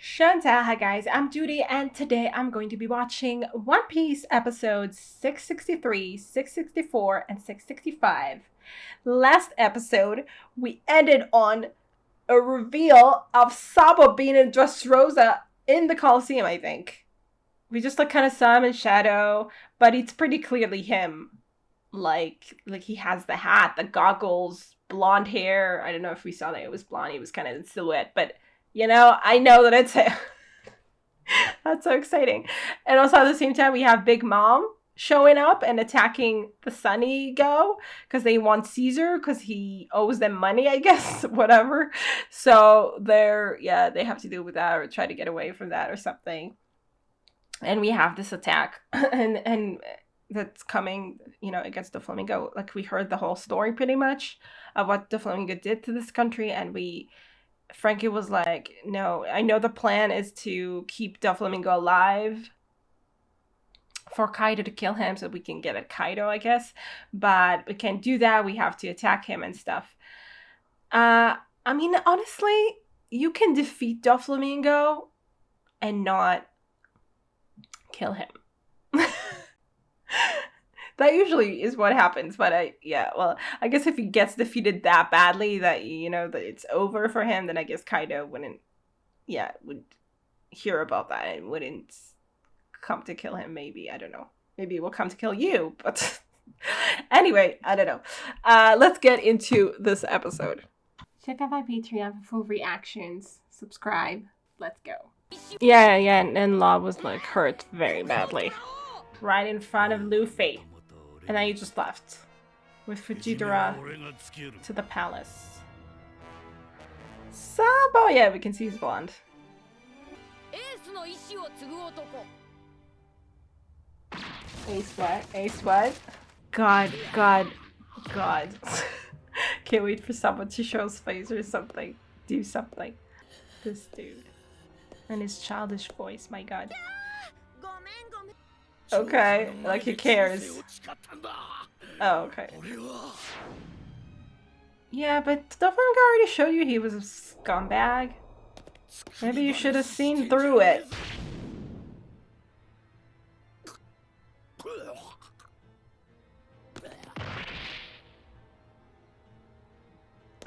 Show&tell, hi guys, I'm Judy, and today I'm going to be watching One Piece episodes 663, 664, and 665. Last episode, we ended on a reveal of Sabo being in Dressrosa in the Coliseum, I think. We just kind of saw him in shadow, but it's pretty clearly him. Like he has the hat, the goggles, blonde hair. I don't know if we saw that it was blonde, he was kind of in silhouette, but I know that it's him. That's so exciting. And also at the same time, we have Big Mom showing up and attacking the Sunny Go because they want Caesar because he owes them money, I guess, whatever. So they have to deal with that or try to get away from that or something. And we have this attack and that's coming, against Doflamingo. Like, we heard the whole story pretty much of what Doflamingo did to this country, and Frankie was like, no, I know the plan is to keep Doflamingo alive for Kaido to kill him so we can get at Kaido, I guess. But we can't do that. We have to attack him and stuff. Honestly, you can defeat Doflamingo and not kill him. That usually is what happens, but I guess if he gets defeated that badly that, that it's over for him, then I guess Kaido would hear about that and wouldn't come to kill him, maybe. I don't know. Maybe it will come to kill you, but anyway, I don't know. Let's get into this episode. Check out my Patreon for full reactions. Subscribe. Let's go. Yeah, and Law was hurt very badly. Right in front of Luffy. And then you just left with Fujidara to the palace. Sabo! Yeah, we can see he's blonde. Ace what? Ace what? God. Can't wait for someone to show his face or something. Do something. This dude. And his childish voice, my god. Okay, like he cares. Oh, okay. Yeah, but Doflamingo already showed you he was a scumbag. Maybe you should have seen through it.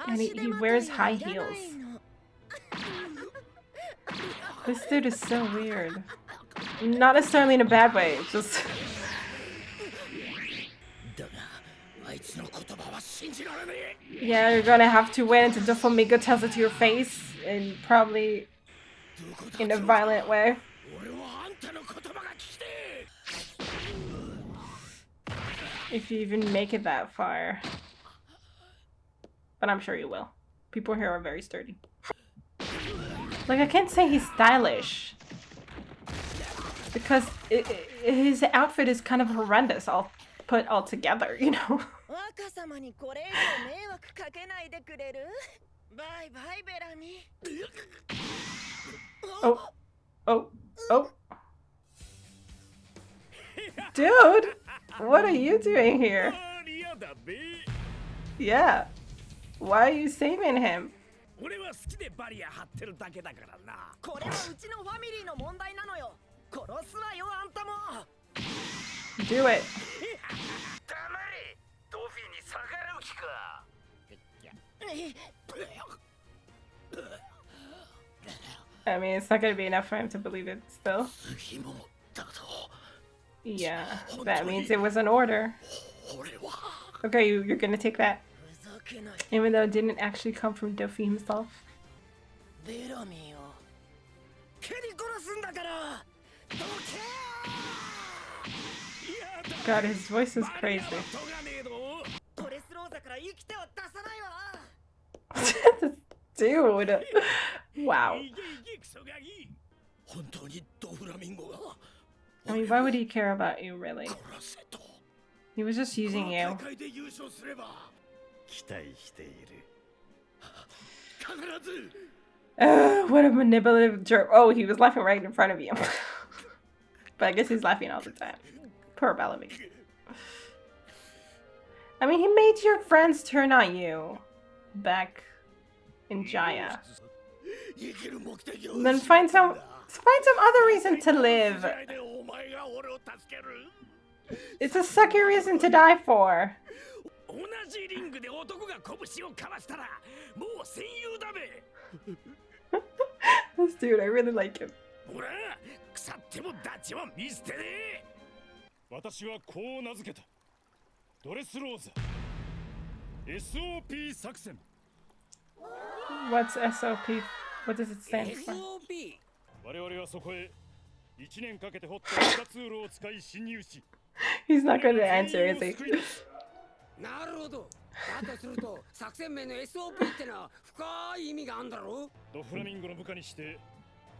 And he wears high heels. This dude is so weird. Not necessarily in a bad way, just... Yeah, you're gonna have to wait until Doflamingo tells it to your face, and probably in a violent way. If you even make it that far. But I'm sure you will. People here are very sturdy. Like, I can't say he's stylish. Because his outfit is kind of horrendous, all put all together, Oh. Dude, what are you doing here? Yeah. Why are you saving him? Do it. I mean, it's not going to be enough for him to believe it still. Yeah, that means it was an order. Okay, you're going to take that. Even though it didn't actually come from Dofi himself. God, his voice is crazy. Dude! Wow. I mean, why would he care about you, really? He was just using you. What a manipulative jerk. Oh, he was laughing right in front of you. But I guess he's laughing all the time. Poor Bellamy. I mean, he made your friends turn on you back in Jaya. Then find some other reason to live. It's a sucky reason to die for. This dude, I really like him. 腐ってもダチは見捨てねえ。私はこう名付けた。ドレスローザ SOP 作戦。What's SOP? What does it stand for? 我々はそこへ1年かけて掘った地下通路を使い侵入し。He's not going to answer, is he? なるほど。だとすると作戦名の SOP ってのは深い意味があるんだろう。ドフラミンゴの部下にして。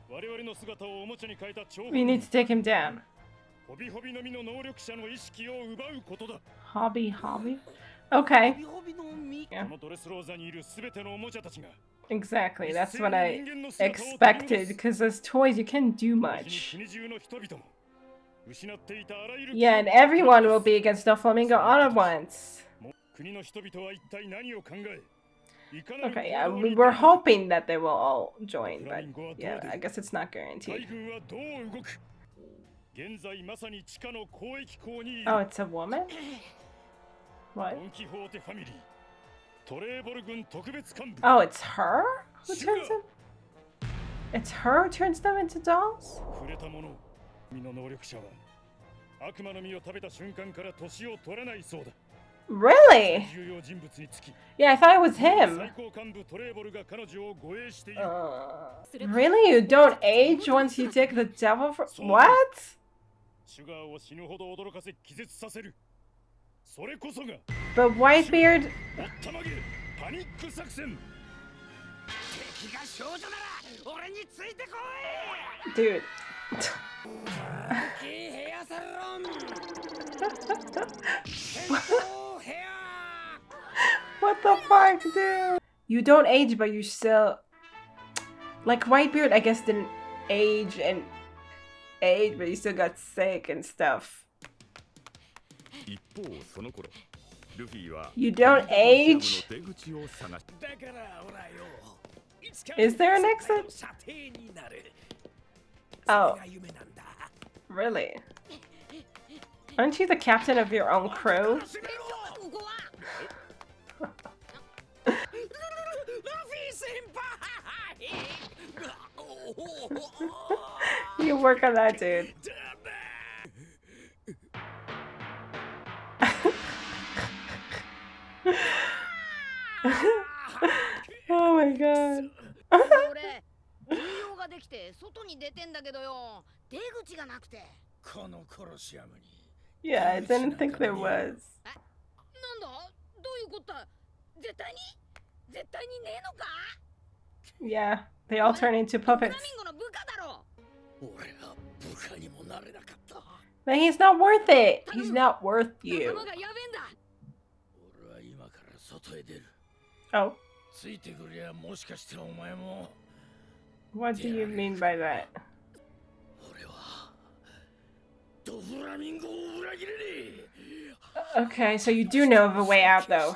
我々の姿をおもちゃに変えた張本 We need to take him down. ホビホビの実の能力者の意識を奪うことだ。Hobby? Okay. このドレスローザにいるすべてのおもちゃたちが Exactly, that's what I expected, because as toys you can't do much. Yeah, and everyone will be against Doflamingo all at once. Okay, yeah, we were hoping that they will all join, but yeah, I guess it's not guaranteed. Oh, it's a woman? What? Oh, it's her who turns them? It's her who turns them into dolls? Really? Yeah, I thought it was him. Really? You don't age once you take the devil for— What? But Whitebeard— Dude. What the fuck, dude? You don't age, but you still... Like, Whitebeard, I guess, didn't age, but he still got sick and stuff. You don't age? Is there an exit? Oh. Really? Aren't you the captain of your own crew? You work on that, dude. Oh my god. Yeah, I didn't think there was. Yeah, they all turn into puppets. But he's not worth it. He's not worth you. Oh. What do you mean by that? Okay, so you do know of a way out, though.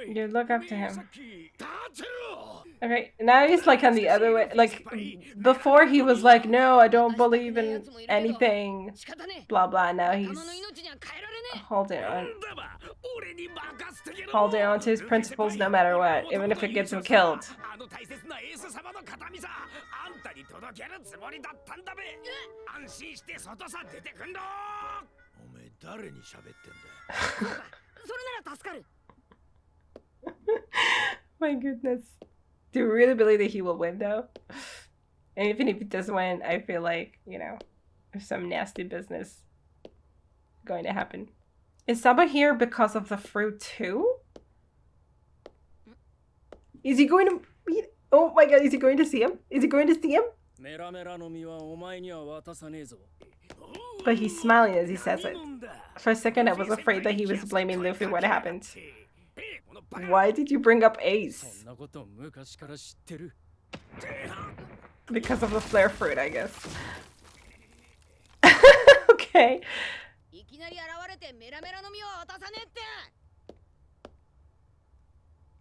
You look up to him. Okay, now he's like on the other way. Like, before he was like, no, I don't believe in anything. Blah, blah. Now he's holding on. Holding on to his principles no matter what, even if it gets him killed. My goodness. Do you really believe that he will win, though? And even if he does win, I feel like, you know, there's some nasty business going to happen. Is Sabo here because of the fruit, too? Is he going to meet— Oh my god, is he going to see him? Is he going to see him? But he's smiling as he says it. For a second, I was afraid that he was blaming Luffy for what happened. Why did you bring up Ace? Because of the flare fruit, I guess. Okay.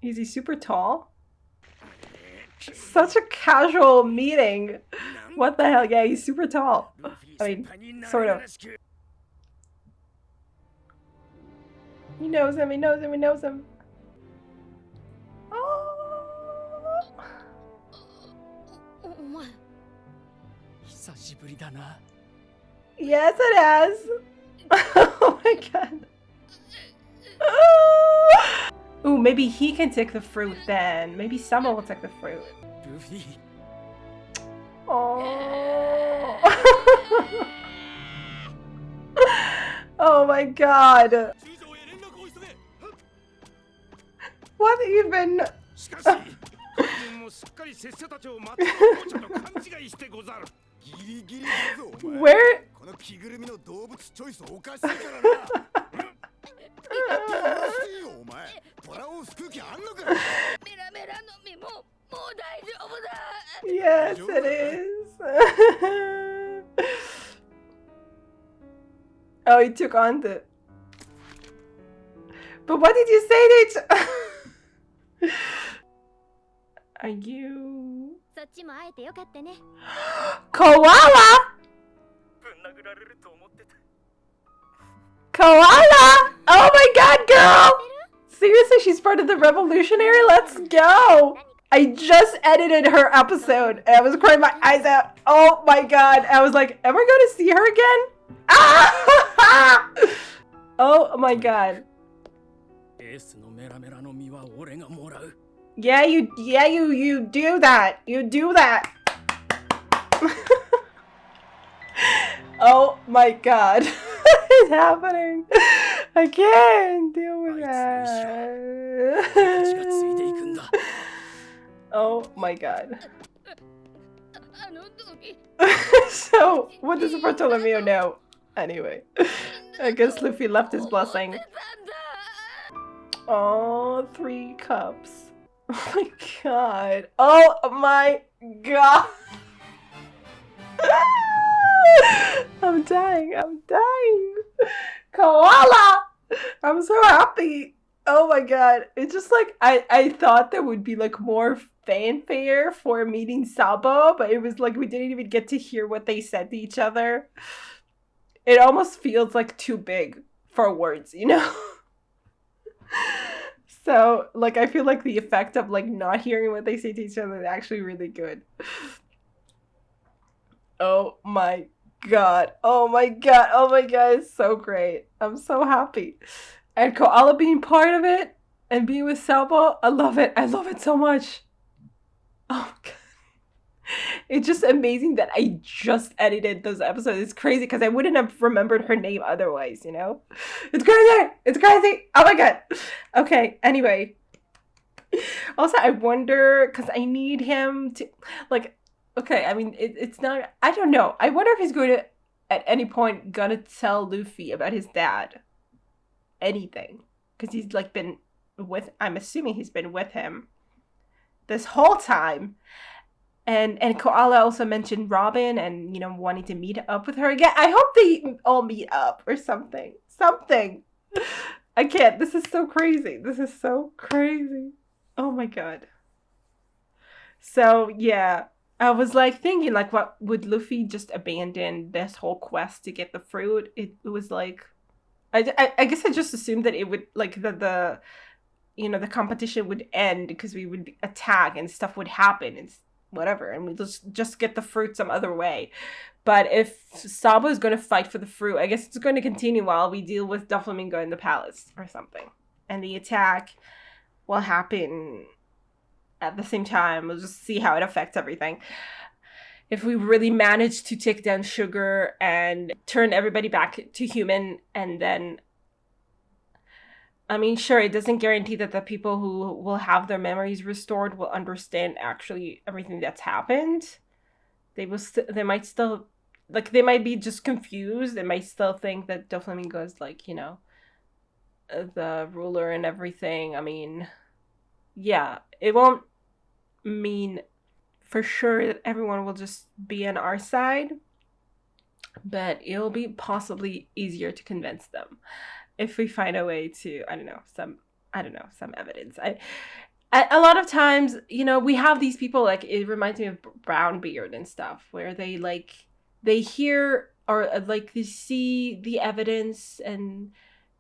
Is he super tall? such a casual meeting. What the hell? Yeah, he's super tall. I mean, sort of. He knows him, he knows him, he knows him. Oh. Yes, it has. Oh my god. Ooh, maybe he can take the fruit then. Maybe someone will take the fruit. Oh. Oh my god. What even? Where? Yes, it is. Oh, he took on the. But what did you say, Nate? Are you Koala? Koala? Oh my god, girl! Seriously, she's part of the revolutionary? Let's go! I just edited her episode and I was crying my eyes out. Oh my god. I was like, am I going to see her again? Ah! Oh my god. Yeah, you do that. You do that. Oh my god. What is happening? I can't deal with that. Oh my god. So, what does Bartolomeo know? Anyway, I guess Luffy left his blessing. Oh, 3 cups. Oh my god. Oh my god. I'm dying. I'm dying. Koala! I'm so happy. Oh my god. It's just like, I thought there would be like more fanfare for meeting Sabo, but it was like we didn't even get to hear what they said to each other. It almost feels like too big for words, you know? So, like, I feel like the effect of, like, not hearing what they say to each other is actually really good. Oh my god. Oh my god. Oh my god. It's so great. I'm so happy. And Koala being part of it and being with Sabo, I love it. I love it so much. Oh god. It's just amazing that I just edited those episodes. It's crazy because I wouldn't have remembered her name otherwise, you know? It's crazy! It's crazy! Oh my god! Okay, anyway. Also, I wonder, because I need him to, like, okay, I mean, it's not, I don't know. I wonder if he's going to, at any point, gonna tell Luffy about his dad. Anything. Because he's, like, been with, I'm assuming he's been with him this whole time. And Koala also mentioned Robin and, you know, wanting to meet up with her again. I hope they all meet up or something. Something. I can't. This is so crazy. This is so crazy. Oh my god. So, yeah. I was, like, thinking, like, what would Luffy just abandon this whole quest to get the fruit? It was, like... I guess I just assumed that it would, like, the you know, the competition would end because we would attack and stuff would happen and whatever, and we just get the fruit some other way. But if Sabo is going to fight for the fruit, I guess it's going to continue while we deal with Doflamingo in the palace or something. And the attack will happen at the same time. We'll just see how it affects everything. If we really manage to take down Sugar and turn everybody back to human, and then... I mean, sure, it doesn't guarantee that the people who will have their memories restored will understand actually everything that's happened. They might still, like, they might be just confused. They might still think that Doflamingo is, like, you know, the ruler and everything. I mean, yeah, it won't mean for sure that everyone will just be on our side, but it'll be possibly easier to convince them if we find a way to, some evidence. a lot of times, you know, we have these people, like, it reminds me of Brown Beard and stuff, where they, like, they hear or, like, they see the evidence and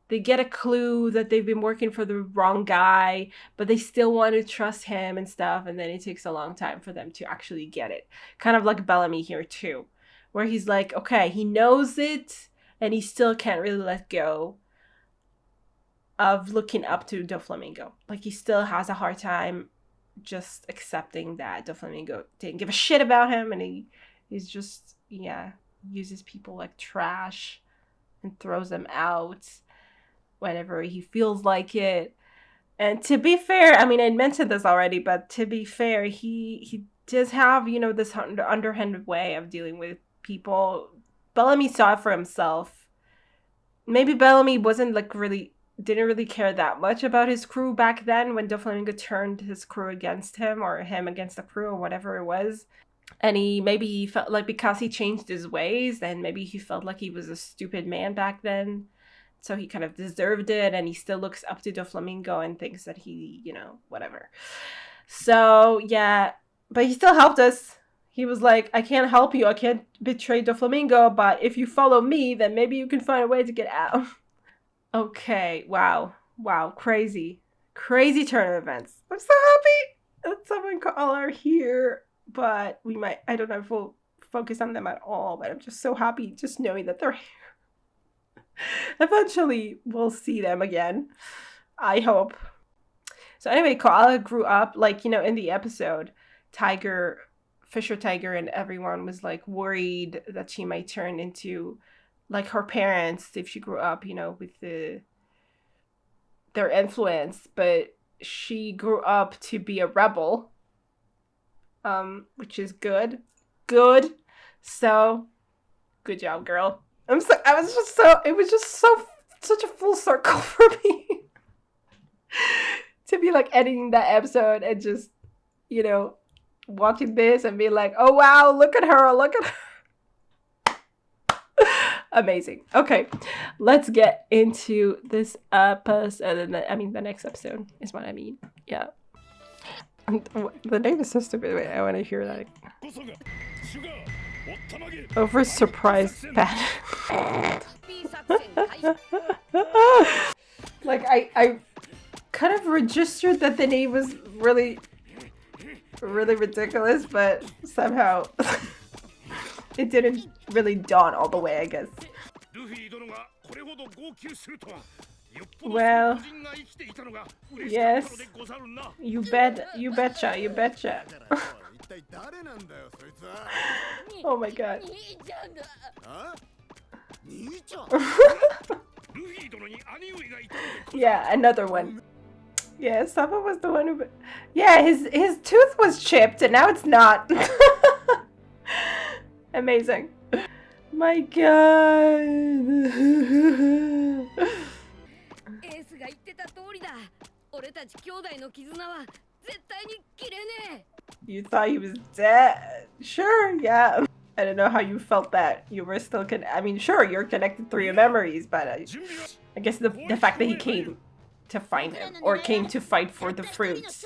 they get a clue that they've been working for the wrong guy, but they still want to trust him and stuff, and then it takes a long time for them to actually get it. Kind of like Bellamy here too, where he's like, okay, he knows it, and he still can't really let go of looking up to Doflamingo. Like, he still has a hard time just accepting that Doflamingo didn't give a shit about him, and he's just, yeah, uses people like trash and throws them out whenever he feels like it. And to be fair, I mean, I mentioned this already, but to be fair, he does have, you know, this underhanded way of dealing with people. Bellamy saw it for himself. Maybe Bellamy didn't really care that much about his crew back then when Doflamingo turned his crew against him, or him against the crew, or whatever it was. And maybe he felt like, because he changed his ways, and maybe he felt like he was a stupid man back then, so he kind of deserved it, and he still looks up to Doflamingo and thinks that he, you know, whatever. So, yeah, but he still helped us. He was like, I can't help you, I can't betray Doflamingo, but if you follow me, then maybe you can find a way to get out. Okay, wow, crazy turn of events. I'm so happy that Sabo and Koala are here, but I don't know if we'll focus on them at all, but I'm just so happy just knowing that they're here. Eventually, we'll see them again, I hope. So anyway, Koala grew up, like, you know, in the episode, Fisher Tiger and everyone was, like, worried that she might turn into, like, her parents if she grew up, you know, with their influence. But she grew up to be a rebel, which is good. So, good job, girl. It was just such a full circle for me to be, like, editing that episode and just, you know, watching this and be like, oh wow, look at her. Amazing. Okay, let's get into this episode. The next episode is what I mean. Yeah. The name is so stupid. Wait, I want to hear that. Over surprise bad. Like, I kind of registered that the name was really ridiculous, but somehow it didn't really dawn all the way, I guess. Well, yes, you betcha. Oh my god. Yeah, another one. Yeah, Sabo was the one who... Yeah, his tooth was chipped and now it's not. Amazing. My god. You thought he was dead? Sure, yeah. I don't know how you felt that. You were still sure, you're connected through your memories, but I guess the fact that he came to find him, or came to fight for the fruits,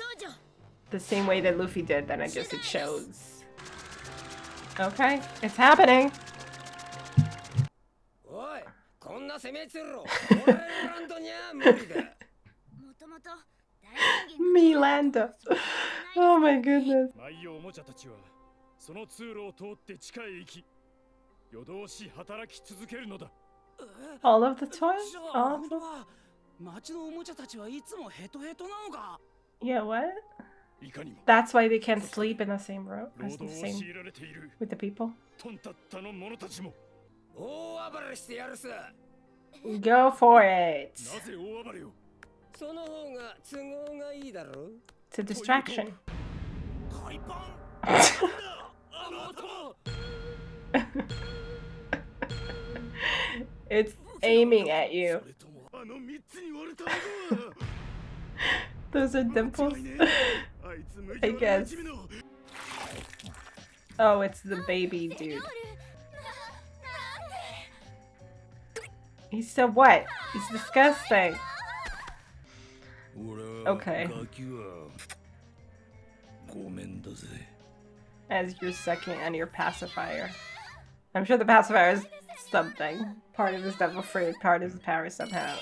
the same way that Luffy did, then I guess it shows. Okay, it's happening. Milanda. Oh my goodness. All of the toys? All of them? Yeah, what? That's why they can't sleep in the same room with the people? Go for it! It's a distraction. It's aiming at you. Those are dimples? I guess. Oh, it's the baby dude. He's so what? He's disgusting. Okay. As your second and your pacifier. I'm sure the pacifier is something. Part of his devil fruit, part of his power somehow.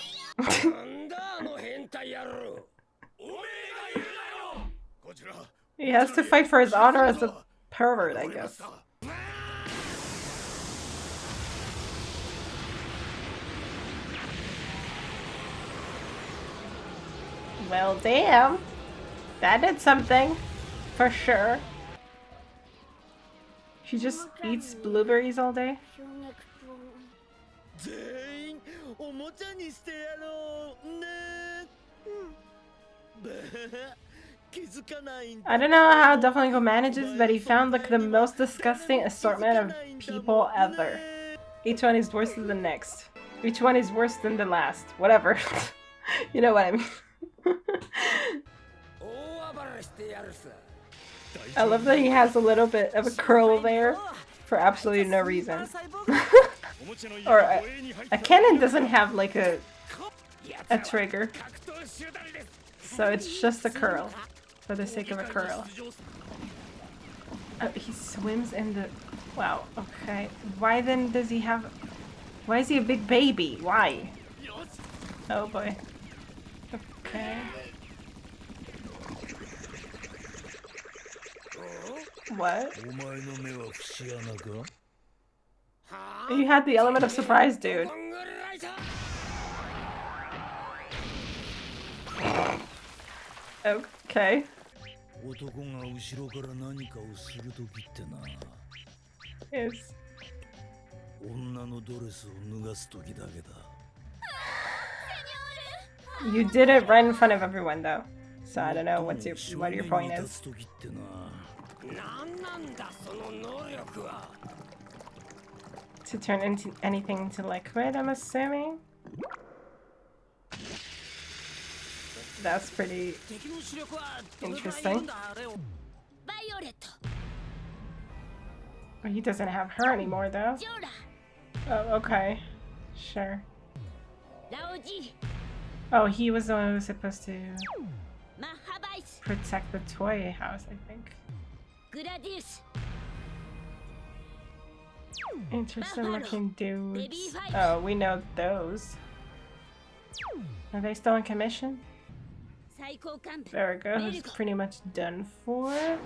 He has to fight for his honor as a pervert, I guess. Well, damn. That did something. For sure. She just eats blueberries all day. I don't know how Doflamingo manages, but he found like the most disgusting assortment of people ever. Each one is worse than the next. Each one is worse than the last. Whatever. You know what I mean. I love that he has a little bit of a curl there for absolutely no reason. Or a cannon doesn't have like a trigger. So it's just a curl. For the sake of a curl. He swims in the... Wow, okay. Why then does he have... Why is he a big baby? Why? Oh boy. Okay. What? You had the element of surprise, dude. Okay. Yes. You did it right in front of everyone, though. So I don't know what your point is. To turn into anything into liquid, I'm assuming. That's pretty interesting. Oh, he doesn't have her anymore, though. Oh, okay. Sure. Oh, he was the one who was supposed to protect the toy house, I think. Interesting looking dudes. Oh, we know those. Are they still in commission? There we go, who's pretty much done for.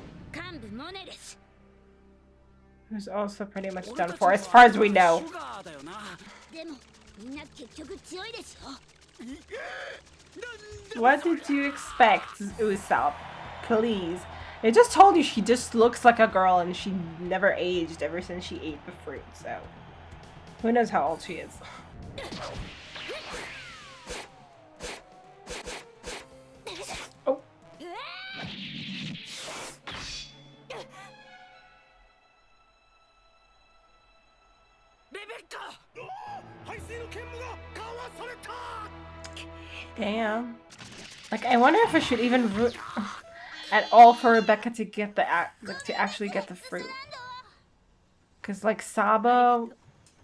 Who's also pretty much done for, as far as we know. What did you expect, Usopp? Please. It just told you she just looks like a girl and she never aged ever since she ate the fruit, so... Who knows how old she is. Oh. Damn. Like, I wonder if I should even root at all for Rebecca to get the to actually get the fruit. Cause like Sabo,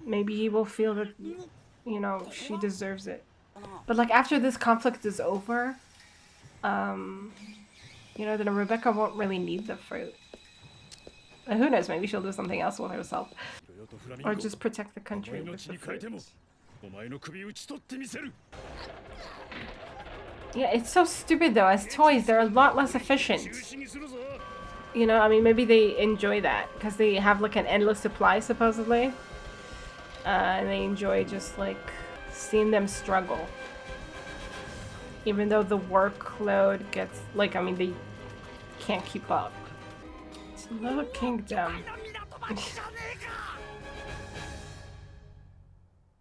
maybe he will feel that, you know, she deserves it. But like after this conflict is over, you know, then Rebecca won't really need the fruit. And who knows? Maybe she'll do something else with herself, or just protect the country with the fruit. Yeah, it's so stupid though. As toys, they're a lot less efficient. You know, I mean, maybe they enjoy that because they have like an endless supply supposedly, and they enjoy just like seeing them struggle. Even though the workload gets like, I mean, they can't keep up. It's a little kingdom.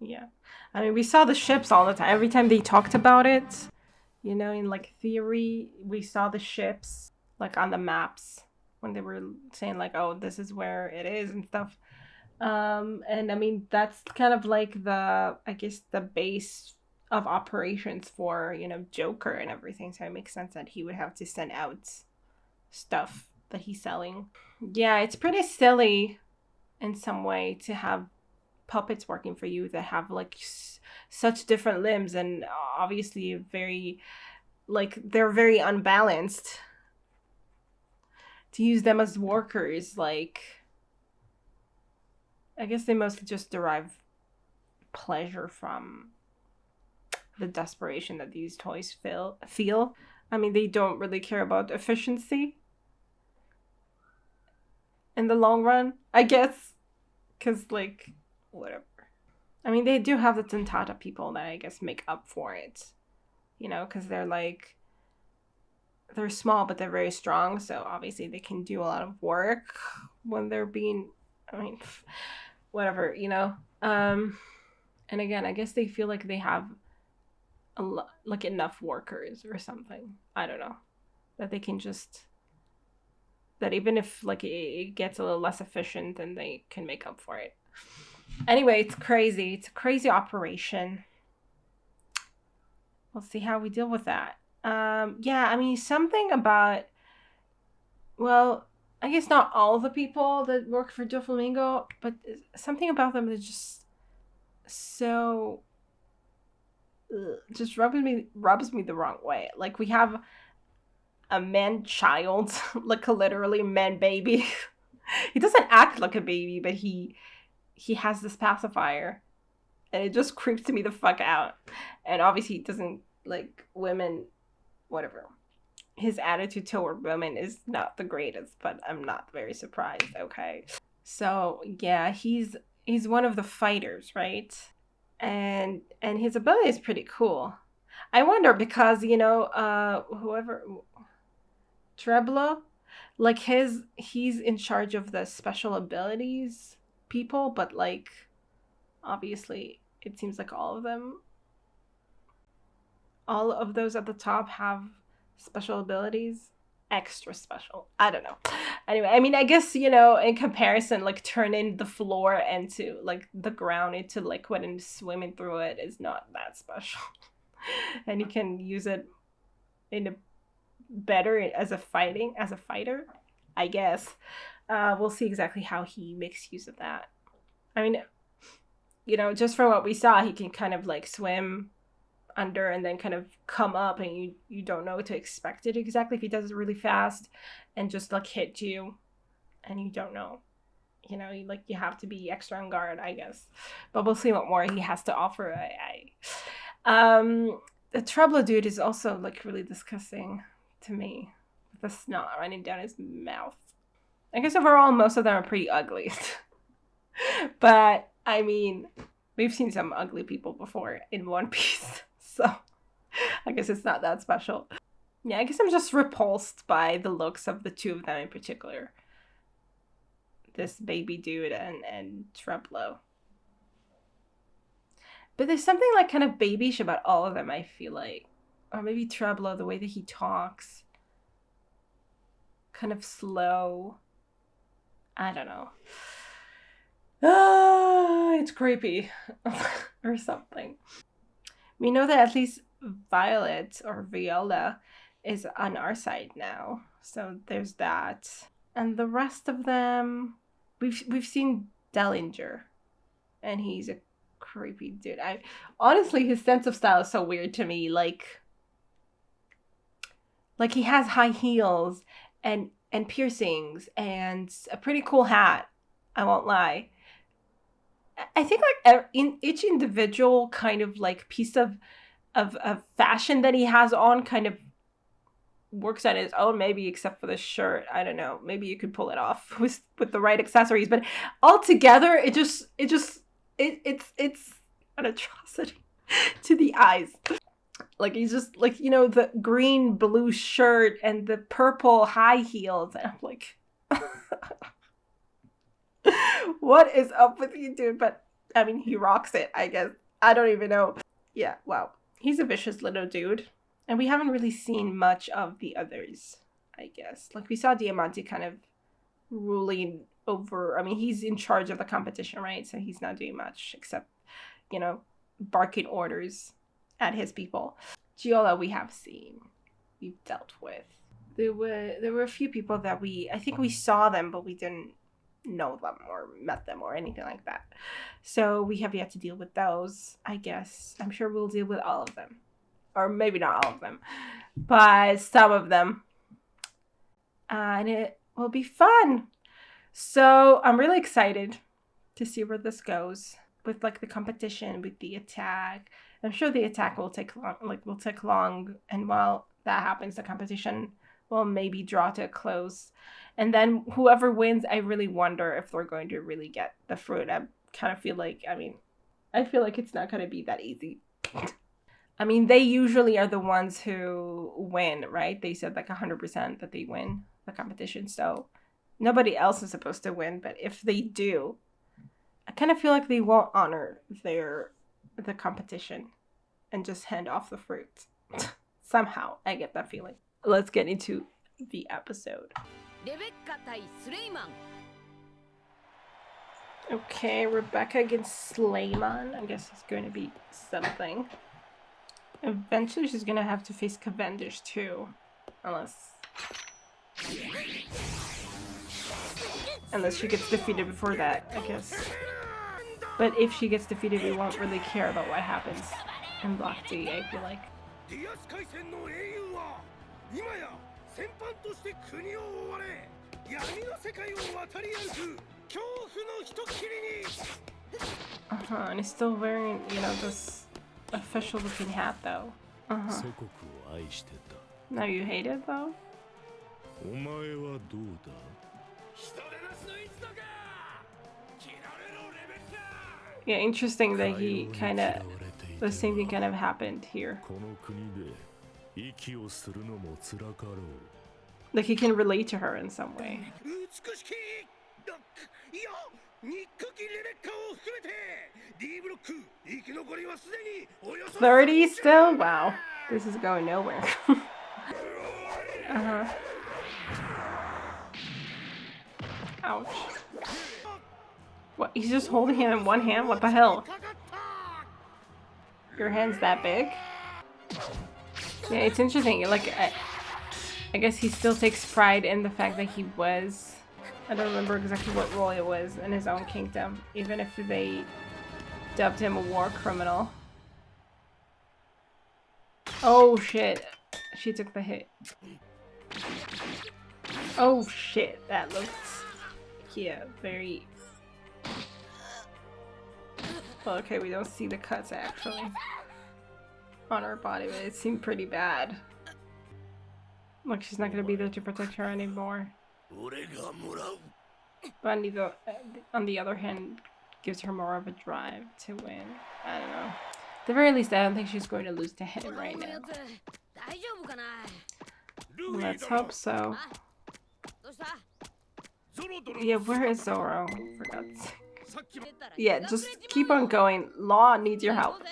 Yeah, I mean, we saw the ships all the time. Every time they talked about it. You know, in like theory, we saw the ships like on the maps when they were saying like, oh, this is where it is and stuff. And I mean, that's kind of like the, I guess, the base of operations for, you know, Joker and everything. So it makes sense that he would have to send out stuff that he's selling. Yeah, it's pretty silly in some way to have puppets working for you that have like such different limbs and obviously very, like, they're very unbalanced. to use them as workers. Like, I guess they mostly just derive pleasure from the desperation that these toys feel. I mean, they don't really care about efficiency in the long run, I guess. Because, like, whatever. I mean, they do have the Tentata people that I guess make up for it. You know, because they're like, they're small, but they're very strong. So obviously they can do a lot of work when they're being, I mean, whatever, you know. And again, I guess they feel like they have like enough workers or something. I don't know. That they can just, that even if like it gets a little less efficient, then they can make up for it. Anyway, it's crazy. It's a crazy operation. We'll see how we deal with that. Yeah, I mean, something about, well, I guess not all the people that work for Doflamingo, but something about them is just so, just rubs me the wrong way. Like, we have a man child, like a literally man baby. He doesn't act like a baby, but he has this pacifier, and it just creeps me the fuck out. And obviously he doesn't like women, whatever. His attitude toward women is not the greatest, but I'm not very surprised, okay? So yeah, he's one of the fighters, right? And his ability is pretty cool. I wonder because, you know, whoever, Treblo, like he's in charge of the special abilities people, but like obviously it seems like all of those at the top have special abilities, extra special. I don't know. Anyway, I mean, I guess, you know, in comparison, like turning the floor into like the ground into liquid and swimming through it is not that special. And you can use it in a better as a fighter, I guess. We'll see exactly how he makes use of that. I mean, you know, just from what we saw, he can kind of like swim under and then kind of come up, and you don't know to expect it exactly if he does it really fast and just like hit you, and you don't know, you know, you have to be extra on guard, I guess. But we'll see what more he has to offer. The Treblo dude is also like really disgusting to me, with the snot running down his mouth. I guess overall most of them are pretty ugly. But I mean, we've seen some ugly people before in One Piece. So I guess it's not that special. Yeah, I guess I'm just repulsed by the looks of the two of them in particular. This baby dude and Treblo. But there's something like kind of babyish about all of them, I feel like. Or maybe Treblo, the way that he talks. Kind of slow. I don't know. It's creepy. Or something. We know that at least Violet or Viola is on our side now. So there's that. And the rest of them, we've seen Dellinger. And he's a creepy dude. Honestly, his sense of style is so weird to me. Like he has high heels and piercings and a pretty cool hat. I won't lie. I think like in each individual kind of like piece of fashion that he has on kind of works on its own, maybe except for the shirt. I don't know. Maybe you could pull it off with the right accessories, but altogether it's an atrocity to the eyes. Like he's just like, you know, the green blue shirt and the purple high heels, and I'm like what is up with you, dude? But I mean, he rocks it, I guess. I don't even know. Yeah, wow. He's a vicious little dude. And we haven't really seen much of the others, I guess. Like, we saw Diamante kind of ruling over. I mean, he's in charge of the competition, right? So he's not doing much except, you know, barking orders at his people. Giola we have seen. We've dealt with. There were a few people that I think we saw them, but we didn't know them or met them or anything like that. So we have yet to deal with those, I guess. I'm sure we'll deal with all of them. Or maybe not all of them, but some of them. And will be fun. So I'm really excited to see where this goes with like the competition, with the attack. I'm sure the attack will take long, and while that happens, the competition will maybe draw to a close. And then whoever wins, I really wonder if they're going to really get the fruit. I kind of feel like, I feel like it's not going to be that easy. I mean, they usually are the ones who win, right? They said like 100% that they win the competition. So nobody else is supposed to win. But if they do, I kind of feel like they won't honor the competition and just hand off the fruit. Somehow, I get that feeling. Let's get into the episode. Okay, Rebecca against Slayman. I guess it's going to be something. Eventually, she's going to have to face Cavendish too. Unless she gets defeated before that, I guess. But if she gets defeated, we won't really care about what happens in Block D, I feel like. And he's still wearing, this official looking hat though. Now you hate it though? Yeah, interesting that he the same thing kind of happened here. Like he can relate to her in some way. 30 still? Wow. This is going nowhere. Ouch. What? He's just holding him in one hand? What the hell? Your hand's that big? Yeah, it's interesting. Like, I guess he still takes pride in the fact that he was... I don't remember exactly what role it was in his own kingdom, even if they dubbed him a war criminal. Oh shit. She took the hit. Oh shit, that looks... Yeah, very... Well, okay, we don't see the cuts actually on her body, but it seemed pretty bad. Like she's not gonna be there to protect her anymore. But on the other hand, gives her more of a drive to win. I don't know. At the very least, I don't think she's going to lose to him right now. Let's hope so. Yeah, where is Zoro? For God's sake. Yeah, just keep on going. Law needs your help.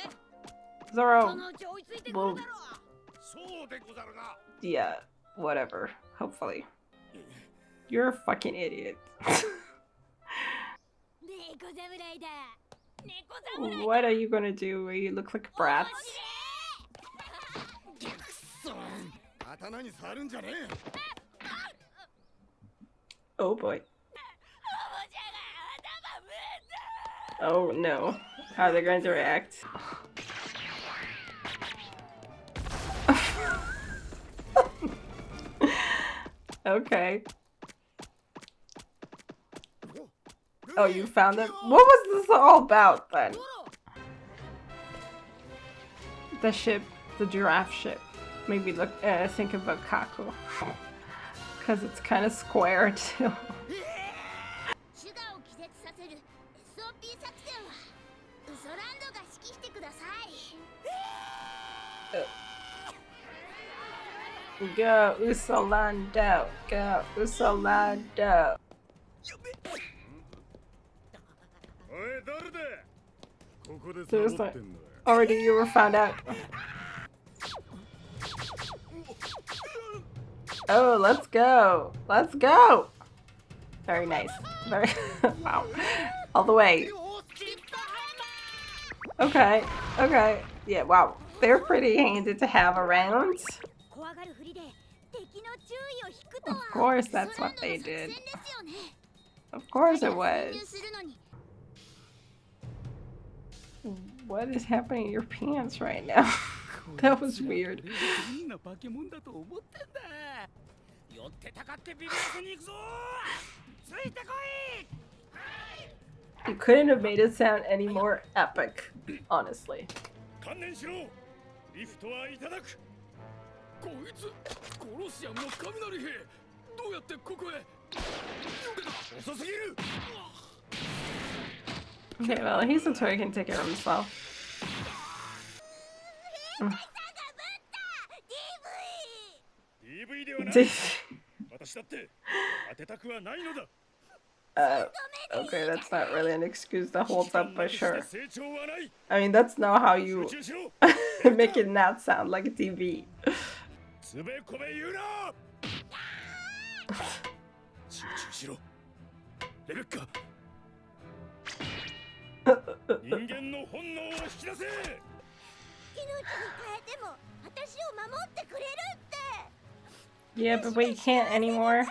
Zoro will... Yeah, whatever. Hopefully. You're a fucking idiot. What are you gonna do where you look like brats? Oh boy. Oh no. How are they going to react? Okay. Oh, you found it? What was this all about then? The ship, the giraffe ship. Maybe look, think about Kaku. Because it's kind of square too. Go Usolando, go Usolando. Seriously, already you were found out. Oh, let's go. Let's go. Very nice. Very wow. All the way. Okay. Okay. Yeah, wow. They're pretty handy to have around. Of course that's what they did. Of course it was. What is happening in your pants right now? That was weird. 追ってたかってビビらせに行くぞ。ついてこい。 You couldn't have made it sound any more epic, honestly. 観念しろ。リフトはいただく。こいつコロシアムの雷兵。どうやってここへ。遅すぎる。 Okay, well, he's a toy, he can take care of himself. DV ではない。私だって当てたくはないのだ。Okay, that's not really an excuse that holds up, but sure. I mean, that's not how you make it not sound like a TV. つべこべ言うな。集中しろ。レベッカ。人間の本能を引き出せ。 Yeah, but we can't anymore.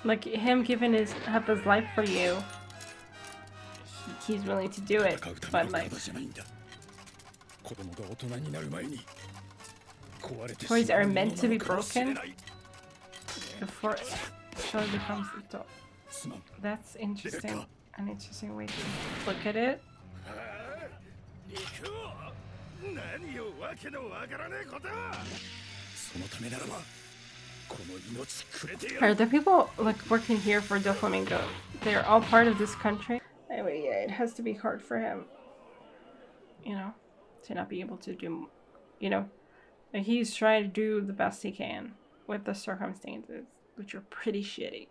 Like him giving up his life for you. He's willing to do it, but like toys are meant to be broken before show becomes adult. That's interesting. An interesting way to look at it. Are the people like working here for Doflamingo? They're all part of this country. Anyway, yeah, it has to be hard for him, you know, to not be able to do, you know, he's trying to do the best he can with the circumstances, which are pretty shitty.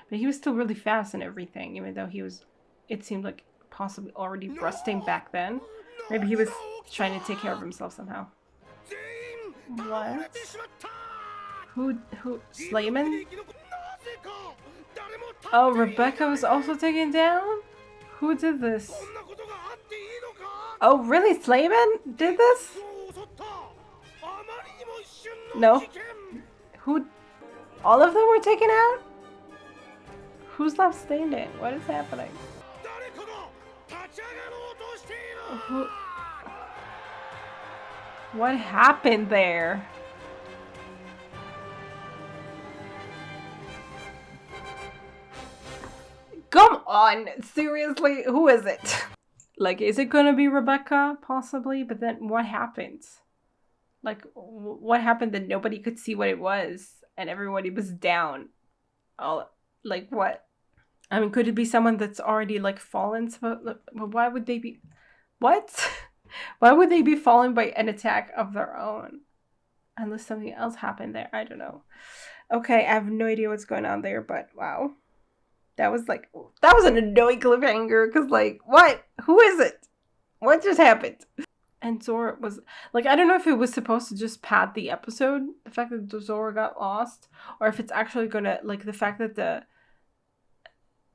But he was still really fast and everything, even though he was, it seemed like possibly already rusting back then. Maybe he was trying to take care of himself somehow. What? Who, Slayman? Oh, Rebecca was also taken down? Who did this? Oh, really? Slayman did this? No? Who? All of them were taken out? Who's left standing? What is happening? What happened there? Come on! Seriously? Who is it? Like, is it gonna be Rebecca? Possibly? But then what happened? Like, what happened that nobody could see what it was and everybody was down? All, like, what? I mean, could it be someone that's already, like, fallen? But why would they be... What? Why would they be fallen by an attack of their own? Unless something else happened there. I don't know. Okay, I have no idea what's going on there, but wow. That was an annoying cliffhanger, because, like, what? Who is it? What just happened? And Zora was, like, I don't know if it was supposed to just pad the episode, the fact that Zora got lost, or if it's actually gonna, like, the fact that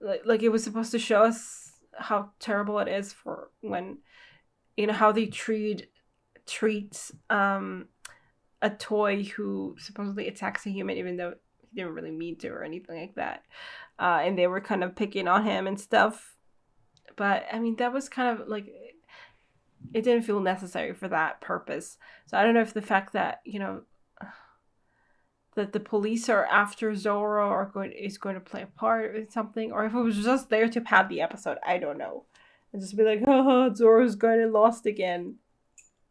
like it was supposed to show us how terrible it is for when, you know, how they treat a toy who supposedly attacks a human, even though he didn't really mean to or anything like that. And they were kind of picking on him and stuff. But, I mean, that was kind of, like, it didn't feel necessary for that purpose. So I don't know if the fact that, you know, that the police are after Zora is going to play a part in something, or if it was just there to pad the episode. I don't know. And just be like, oh, Zora's gotten lost again.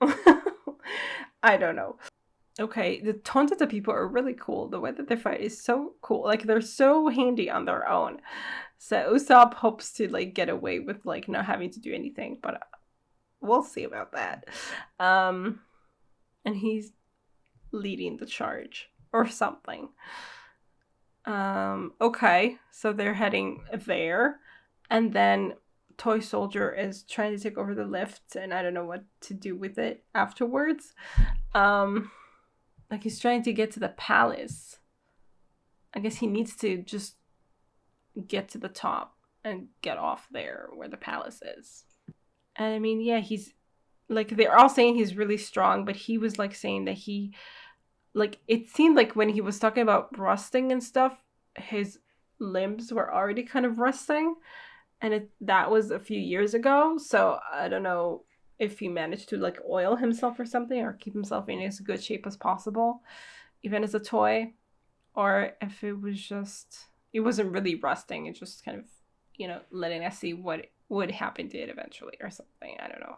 I don't know. Okay, the tons of the people are really cool. The way that they fight is so cool. Like, they're so handy on their own. So Usopp hopes to, like, get away with, like, not having to do anything, but we'll see about that. And he's leading the charge or something. Okay, so they're heading there, and then Toy Soldier is trying to take over the lift, and I don't know what to do with it afterwards. Like, he's trying to get to the palace. I guess he needs to just get to the top and get off there where the palace is. And I mean, yeah, he's, like, they're all saying he's really strong, but he was, like, saying that he, like, it seemed like when he was talking about rusting and stuff, his limbs were already kind of rusting. And that was a few years ago, so I don't know if he managed to like oil himself or something, or keep himself in as good shape as possible, even as a toy, or if it was just, it wasn't really rusting, it just kind of, you know, letting us see what would happen to it eventually or something. I don't know.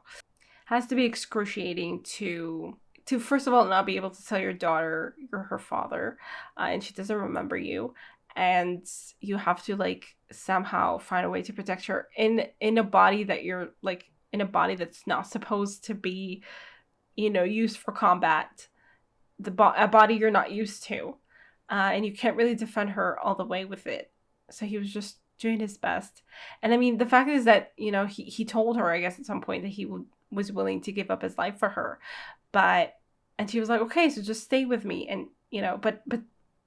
Has to be excruciating to first of all not be able to tell your daughter you're her father, and she doesn't remember you, and you have to like somehow find a way to protect her in a body that you're like, in a body that's not supposed to be, you know, used for combat, a body you're not used to, and you can't really defend her all the way with it. So he was just doing his best. And I mean, the fact is that, you know, he told her, I guess, at some point that he was willing to give up his life for her. And she was like, okay, so just stay with me. And, you know, but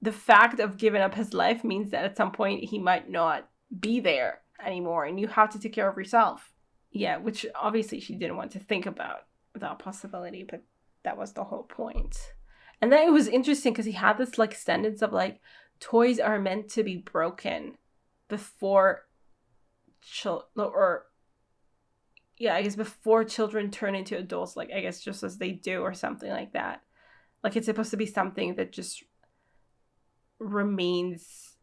the fact of giving up his life means that at some point he might not be there anymore, and you have to take care of yourself. Yeah, which obviously she didn't want to think about that possibility, but that was the whole point. And then it was interesting because he had this like sentence of like, toys are meant to be broken before before children turn into adults, like I guess just as they do or something like that. Like it's supposed to be something that just remains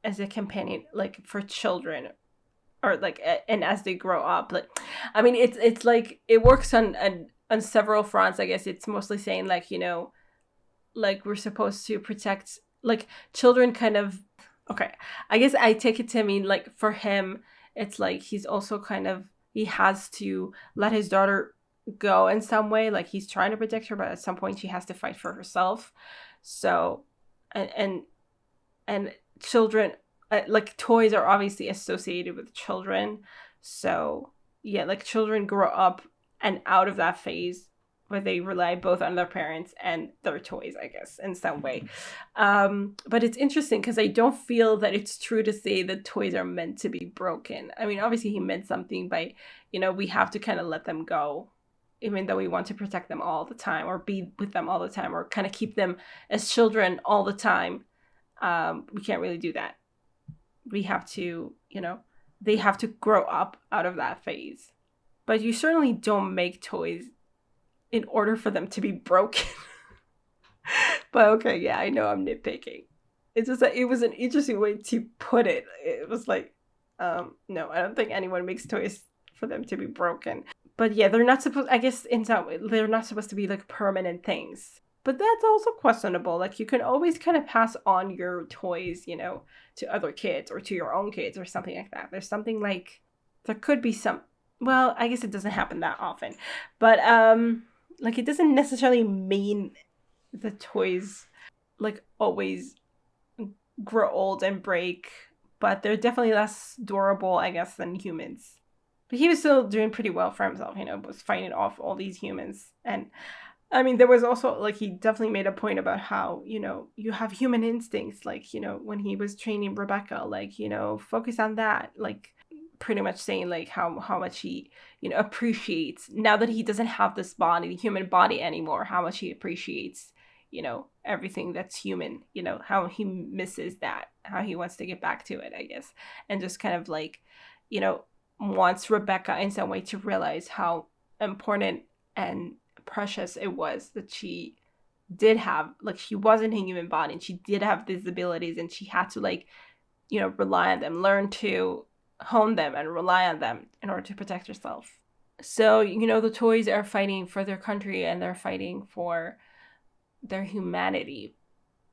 as a companion, like for children, or like, and as they grow up. Like, I mean, it's like it works on several fronts. I guess it's mostly saying like, you know, like we're supposed to protect like children kind of. Okay, I guess I take it to mean like for him, it's like he's also kind of, he has to let his daughter go in some way. Like he's trying to protect her, but at some point she has to fight for herself. So, and children, like toys are obviously associated with children. So yeah, like children grow up and out of that phase where they rely both on their parents and their toys, I guess, in some way. But it's interesting because I don't feel that it's true to say that toys are meant to be broken. I mean, obviously he meant something by, you know, we have to kind of let them go, even though we want to protect them all the time or be with them all the time or kind of keep them as children all the time. We can't really do that. We have to, you know, they have to grow up out of that phase. But you certainly don't make toys in order for them to be broken. But okay, yeah, I know I'm nitpicking. It's just that it was an interesting way to put it. It was like, no, I don't think anyone makes toys for them to be broken. But yeah, they're not supposed, I guess in some way, they're not supposed to be like permanent things. But that's also questionable. Like you can always kind of pass on your toys, you know, to other kids or to your own kids or something like that. There's something like, there could be some, well, I guess it doesn't happen that often. But like it doesn't necessarily mean the toys like always grow old and break, but they're definitely less durable, I guess, than humans. But he was still doing pretty well for himself, you know, was fighting off all these humans. And I mean, there was also like, he definitely made a point about how, you know, you have human instincts, like, you know, when he was training Rebecca, like, you know, focus on that, like pretty much saying like how much he, you know, appreciates now that he doesn't have this body, the human body anymore, how much he appreciates, you know, everything that's human, you know, how he misses that, how he wants to get back to it, I guess. And just kind of like, you know, wants Rebecca in some way to realize how important and precious it was that she did have, like she wasn't a human body and she did have these abilities and she had to like, you know, rely on them, learn to hone them and rely on them in order to protect herself. So, you know, the toys are fighting for their country and they're fighting for their humanity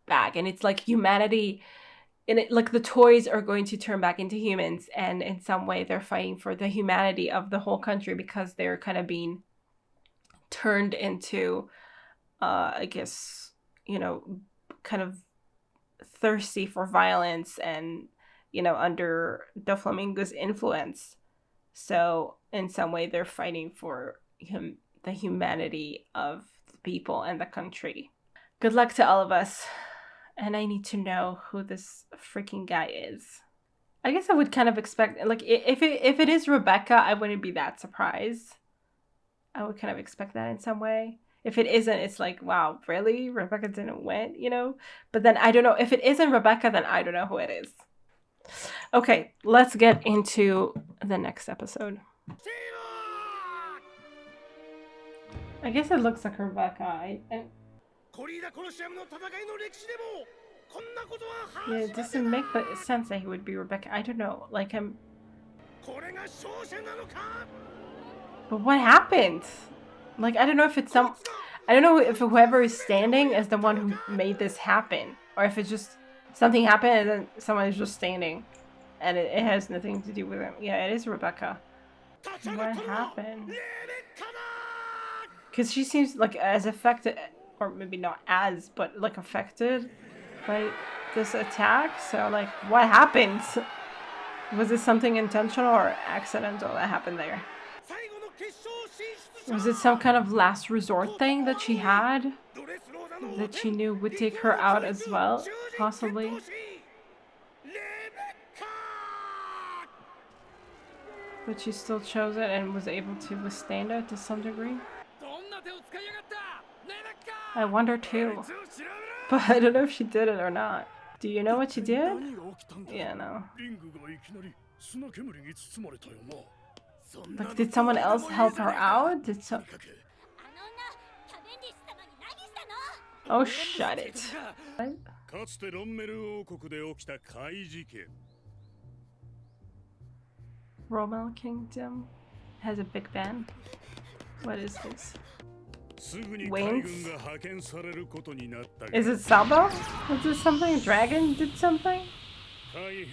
back. And it's like humanity, and it, like the toys are going to turn back into humans, and in some way they're fighting for the humanity of the whole country because they're kind of being turned into, I guess, you know, kind of thirsty for violence and, you know, under Doflamingo's influence. So in some way they're fighting for the humanity of the people and the country. Good luck to all of us. And I need to know who this freaking guy is. I guess I would kind of expect, like, if it is Rebecca, I wouldn't be that surprised. I would kind of expect that in some way. If it isn't, it's like, wow, really? Rebecca didn't win, you know? But then I don't know. If it isn't Rebecca, then I don't know who it is. Okay, let's get into the next episode. I guess it looks like Rebecca. Yeah, it doesn't make sense that he would be Rebecca. I don't know. Like, but what happened? Like, I don't know if it's I don't know if whoever is standing is the one who made this happen. Or if it's just something happened and then someone is just standing. And it has nothing to do with him. Yeah, it is Rebecca. What happened? Because she seems like as affected, or maybe not as, but like affected by this attack. So like, what happened? Was it something intentional or accidental that happened there? Was it some kind of last resort thing that she had? That she knew would take her out as well? Possibly. But she still chose it and was able to withstand it to some degree. I wonder too. But I don't know if she did it or not. Do you know what she did? Yeah, no. Like, did someone else help her out? Oh, shut it. What? Rommel Kingdom has a big band. What is this? Wings? Is it Sabo? Was this something? A dragon did something? I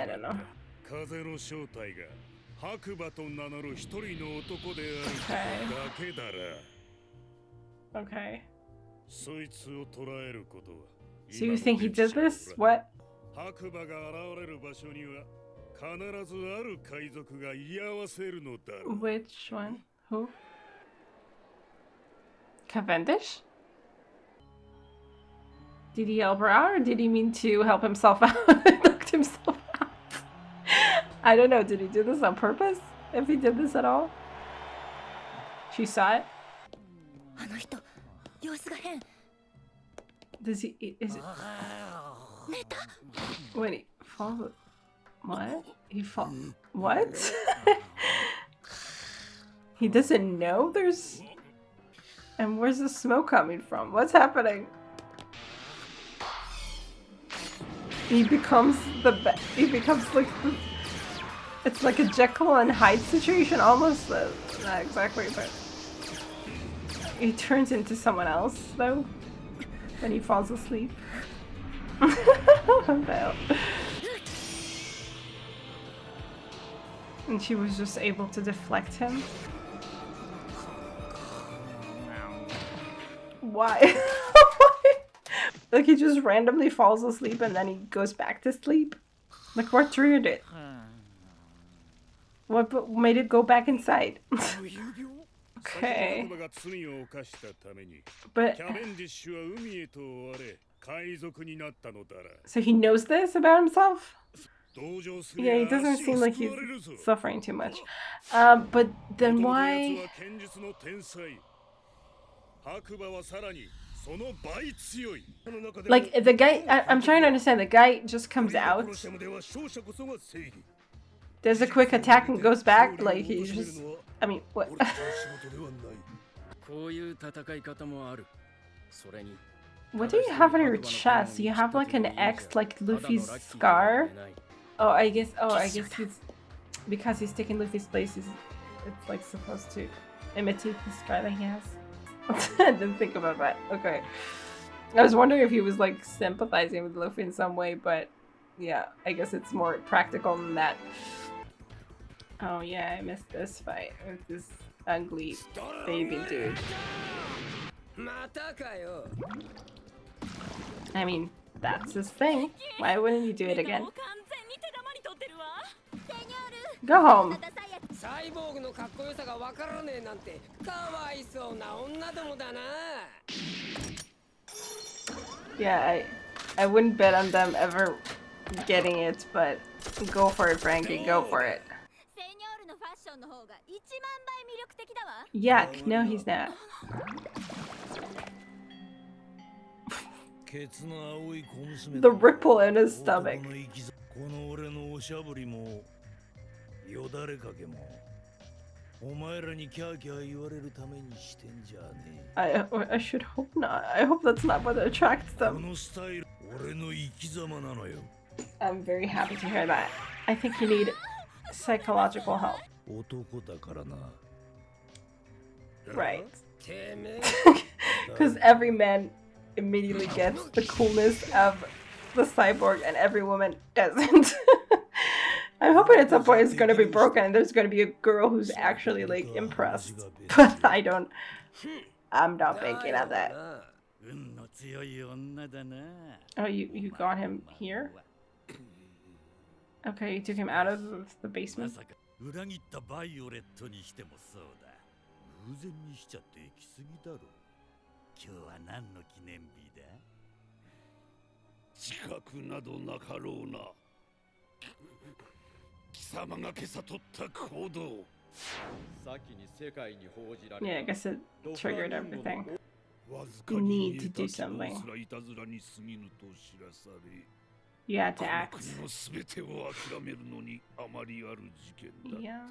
don't know. Okay. So you think he did this? What? Which one? Who? Cavendish? Did he help her out or did he mean to help himself out? Knocked himself out. I don't know. Did he do this on purpose? If he did this at all? She saw it? Does he? Is it? Wait, he falls. What? He falls. What? He doesn't know there's. And where's the smoke coming from? What's happening? He becomes he becomes like the. It's like a Jekyll and Hyde situation almost. Not exactly, but. He turns into someone else though. When he falls asleep. And she was just able to deflect him. Why? Like he just randomly falls asleep and then he goes back to sleep? Like what triggered it? What made it go back inside? Okay. But so he knows this about himself? Yeah, he doesn't seem like he's suffering too much. But then why? Like the guy, I'm trying to understand. The guy just comes out. There's a quick attack and goes back. Like he's just. I mean, what? What do you have on your chest? You have like an X, like Luffy's scar. Oh, I guess he's because he's taking Luffy's place. It's like supposed to imitate the scar that he has. I didn't think about that. Okay, I was wondering if he was like sympathizing with Luffy in some way, but yeah, I guess it's more practical than that. Oh yeah, I missed this fight with this ugly baby dude. I mean, that's his thing. Why wouldn't you do it again? Go home. Yeah, I wouldn't bet on them ever getting it, but go for it, Frankie. Go for it. Yuck, no he's not. The ripple in his stomach. I should hope not. I hope that's not what attracts them. I'm very happy to hear that. I think you need psychological help. Right. Because every man immediately gets the coolness of the cyborg and every woman doesn't. I'm hoping at some point it's going to be broken and there's going to be a girl who's actually like impressed. But I'm not banking on that. Oh, you got him here? Okay, you took him out of the basement? Yeah, I guess it triggered everything. You need to do something. You had to act. Yeah.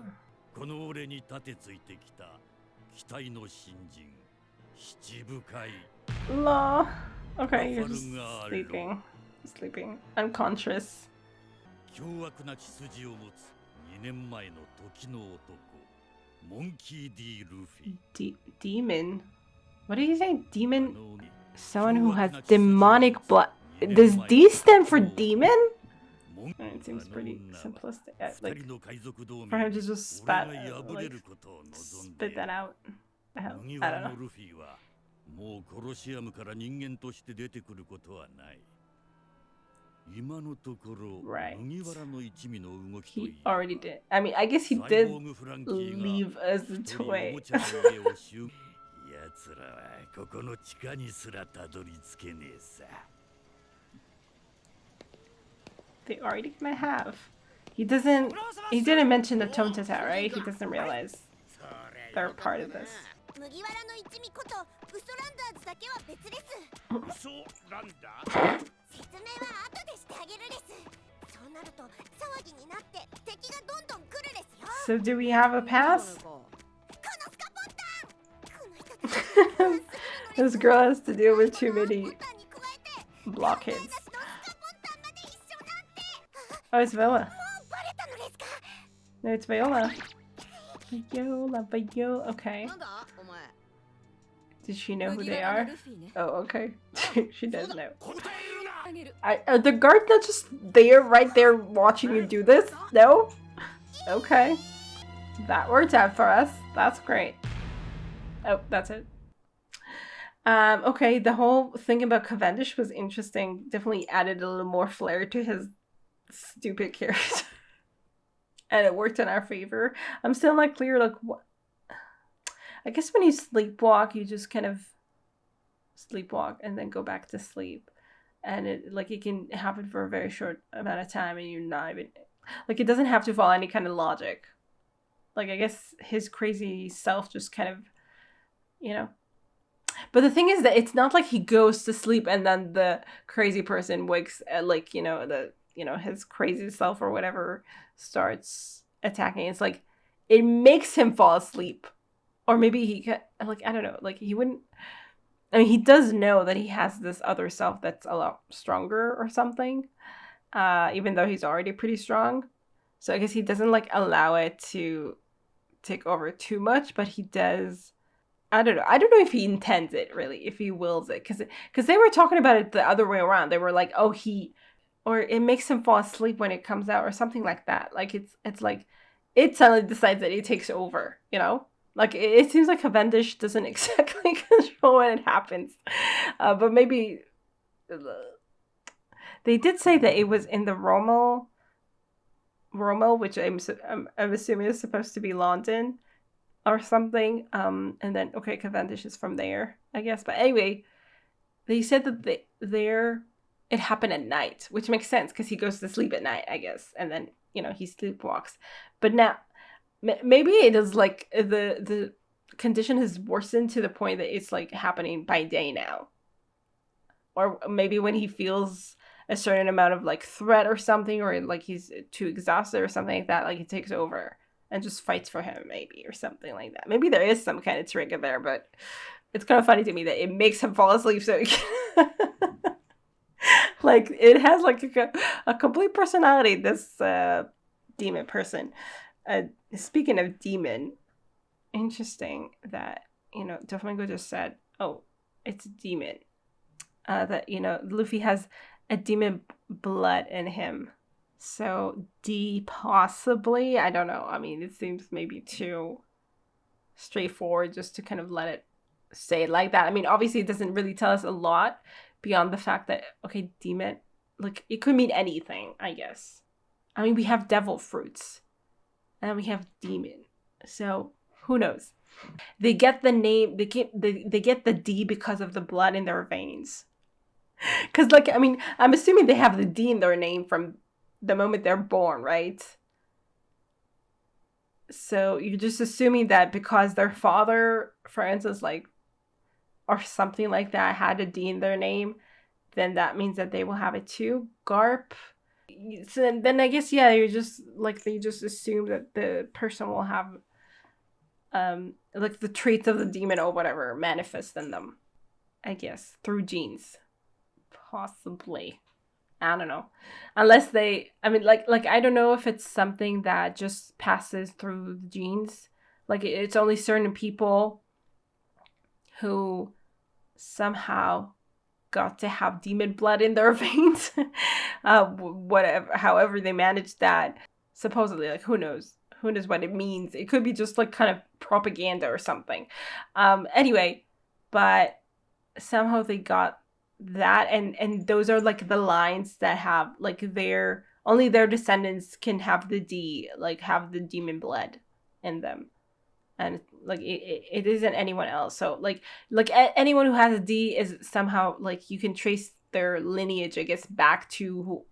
Law. Okay, you're just sleeping. Sleeping. Unconscious. Demon? What do you say? Demon? Someone who has demonic blood. Does D stand for demon? It seems pretty simplistic. Like, for him to just spit that out. The hell? I don't know. Right. He already did. I mean, I guess he did leave as a toy. They already gonna have. He didn't mention the Tomtata, right? He doesn't realize they're part of this. So do we have a pass? This girl has to deal with too many blockheads. Oh, it's Viola. No, it's Viola. Viola. Okay. Did she know who they are? Oh, okay. She does know. Are the guards not just there, right there, watching you do this? No? Okay. That worked out for us. That's great. Oh, that's it. Okay, the whole thing about Cavendish was interesting. Definitely added a little more flair to his stupid character. And it worked in our favor. I'm still not clear, like, what... I guess when you sleepwalk, you just kind of sleepwalk and then go back to sleep. And it can happen for a very short amount of time and you're not even... Like, it doesn't have to follow any kind of logic. Like, I guess his crazy self just kind of, you know... But the thing is that it's not like he goes to sleep and then the crazy person wakes, like, his crazy self or whatever starts attacking. It's like, it makes him fall asleep. Or maybe he, like, I don't know, like, he wouldn't... I mean, he does know that he has this other self that's a lot stronger or something, even though he's already pretty strong. So I guess he doesn't, like, allow it to take over too much, but he does... I don't know if he intends it, really, if he wills it. Because they were talking about it the other way around. They were like, oh, or it makes him fall asleep when it comes out or something like that. Like, it's like, it suddenly decides that it takes over, you know? Like, it seems like Cavendish doesn't exactly control when it happens. But maybe... They did say that it was in the Rommel, which I'm assuming is supposed to be London or something. And then, okay, Cavendish is from there, I guess. But anyway, they said that it happened at night, which makes sense because he goes to sleep at night, I guess. And then, he sleepwalks. But now... Maybe it is like the condition has worsened to the point that it's like happening by day now. Or maybe when he feels a certain amount of like threat or something, or like he's too exhausted or something like that, like it takes over. and just fights for him, maybe, or something like that. Maybe there is some kind of trick in there, but it's kind of funny to me that it makes him fall asleep so he can... Like, it has like a complete personality, this demon person. Speaking of demon, interesting that, you know, Doflamingo just said, oh, it's a demon. That, you know, Luffy has a demon blood in him. So D possibly, I don't know. I mean, it seems maybe too straightforward just to kind of let it say it like that. I mean, obviously it doesn't really tell us a lot beyond the fact that, okay, demon, like, it could mean anything, I guess. I mean, we have devil fruits and we have demon. So who knows? They get the name, they get the D because of the blood in their veins. Because, like, I mean, I'm assuming they have the D in their name from the moment they're born, right? So you're just assuming that because their father, for instance, like, or something like that, had a D in their name, then that means that they will have it too. Garp. So then I guess, yeah, you're just, like, they just assume that the person will have, like, the traits of the demon or whatever manifest in them, I guess, through genes. Possibly. I don't know. Unless they, I mean, like I don't know if it's something that just passes through the genes. Like, it's only certain people who somehow got to have demon blood in their veins. Whatever, however they managed that. Supposedly, like, who knows? Who knows what it means? It could be just, like, kind of propaganda or something. Anyway, but somehow they got that, and those are, like, the lines that have, like, only their descendants can have the D, like, have the demon blood in them. And, like, it isn't anyone else. So, like anyone who has a D is somehow, like, you can trace their lineage, I guess, back to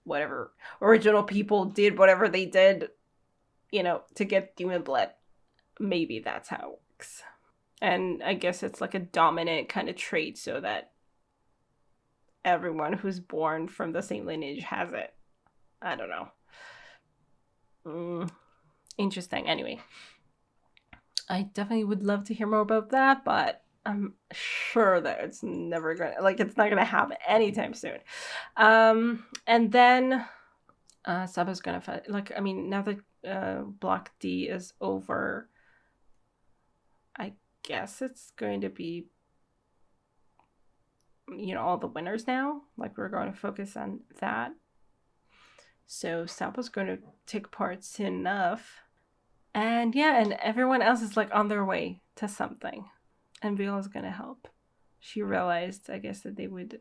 whatever original people did, whatever they did, you know, to get demon blood. Maybe that's how it works. And I guess it's like a dominant kind of trait so that everyone who's born from the same lineage has it. I don't know. Interesting. Anyway, I definitely would love to hear more about that, but I'm sure that it's never gonna, like, it's not gonna happen anytime soon. And then Sabo's gonna fight, like, I mean, now that Block D is over, I guess it's going to be, you know, all the winners now. Like, we're going to focus on that. So Sabo's going to take part soon enough. And yeah, and everyone else is, like, on their way to something. And Viola's going to help. She realized, I guess, that they would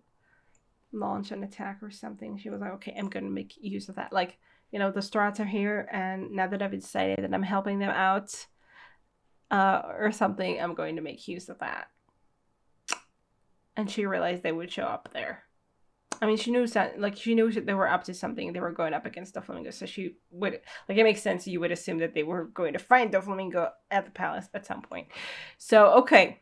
launch an attack or something. She was like, okay, I'm going to make use of that. Like, you know, the Strats are here, and now that I've decided that I'm helping them out or something, I'm going to make use of that. And she realized they would show up there. I mean, she knew that they were up to something. They were going up against Doflamingo, so she would, like, it makes sense. You would assume that they were going to find Doflamingo at the palace at some point. So, okay.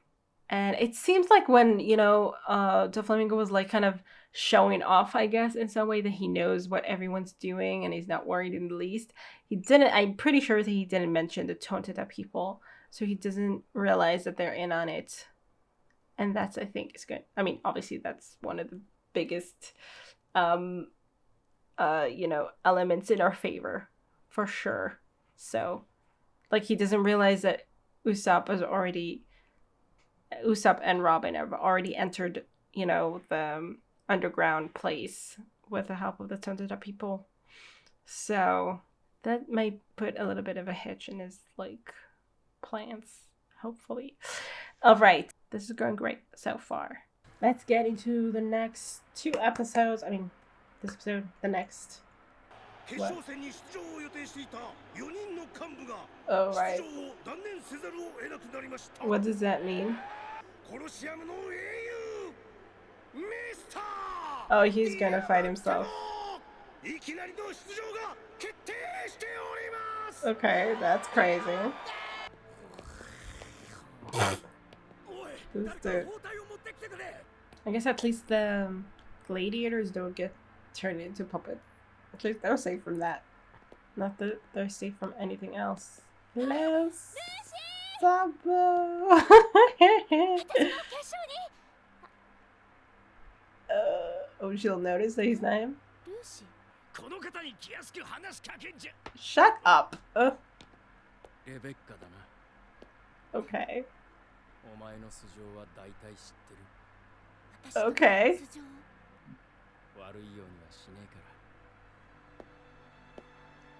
And it seems like when, you know, Doflamingo was, like, kind of showing off, I guess, in some way, that he knows what everyone's doing and he's not worried in the least. I'm pretty sure that he didn't mention the Tontita people, so he doesn't realize that they're in on it. And that's, I think, is good. I mean, obviously, that's one of the biggest, you know, elements in our favor, for sure. So, like, he doesn't realize that Usopp and Robin have already entered, you know, the underground place with the help of the Tontita people. So, that might put a little bit of a hitch in his, like, plans, hopefully. All right. This is going great so far. Let's get into the next 2 episodes. I mean, this episode, the next. What? Oh, right. What does that mean? Oh, he's gonna fight himself. Okay, that's crazy. I guess at least the gladiators don't get turned into puppets. At least they're safe from that. Not thirsty from anything else. Let's Sabo. Oh, she'll notice that he's not him. Shut up. Okay. Okay.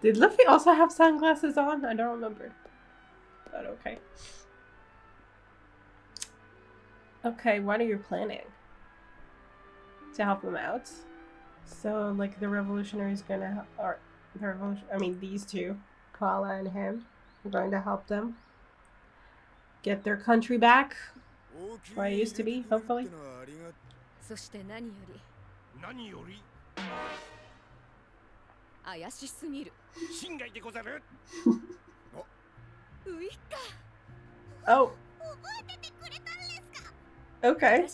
Did Luffy also have sunglasses on? I don't remember. But okay. Okay, what are you planning? To help them out? So, like, the revolutionary's gonna... Or, the revolution... I mean, these two. Koala and him. Are going to help them. Get their country back. Where it used to be, hopefully. Oh. Okay.